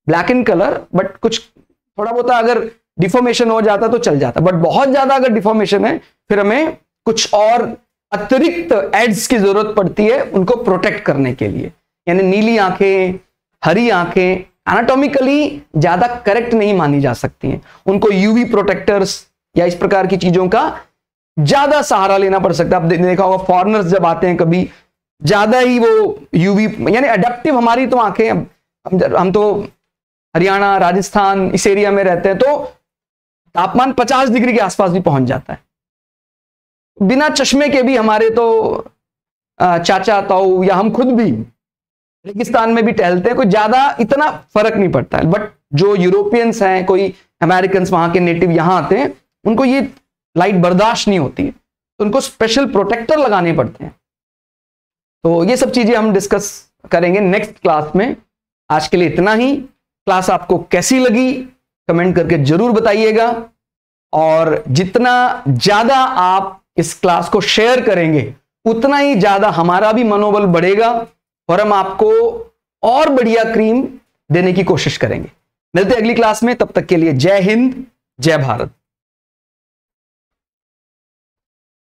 black in colour, but कुछ थोड़ा बहुत अगर डिफॉर्मेशन हो जाता तो चल जाता, बट बहुत ज्यादा अगर डिफॉर्मेशन है फिर हमें कुछ और अतिरिक्त एड्स की जरूरत पड़ती है उनको प्रोटेक्ट करने के लिए। यानी नीली आंखें, हरी आंखें एनाटॉमिकली ज्यादा करेक्ट नहीं मानी जा सकती हैं, उनको यूवी प्रोटेक्टर्स या इस प्रकार की चीजों का ज्यादा सहारा लेना पड़ सकता है। आपने देखा होगा फॉरेनर्स जब आते हैं कभी ज्यादा ही वो यूवी, यानी अडेप्टिव हमारी तो आंखें, हम तो हरियाणा राजस्थान इस एरिया में रहते हैं तो तापमान 50 डिग्री के आसपास भी पहुंच जाता है। बिना चश्मे के भी हमारे तो चाचा ताऊ या हम खुद भी रेगिस्तान में भी टहलते हैं, कोई ज्यादा इतना फर्क नहीं पड़ता है। बट जो यूरोपियंस हैं, कोई अमेरिकन वहां के नेटिव यहां आते हैं, उनको ये लाइट बर्दाश्त नहीं होती है, तो उनको स्पेशल प्रोटेक्टर लगाने पड़ते हैं। तो ये सब चीजें हम डिस्कस करेंगे नेक्स्ट क्लास में। आज के लिए इतना ही। क्लास आपको कैसी लगी कमेंट करके जरूर बताइएगा, और जितना ज्यादा आप इस क्लास को शेयर करेंगे उतना ही ज्यादा हमारा भी मनोबल बढ़ेगा और हम आपको और बढ़िया क्रीम देने की कोशिश करेंगे। मिलते हैं अगली क्लास में, तब तक के लिए जय हिंद, जय भारत।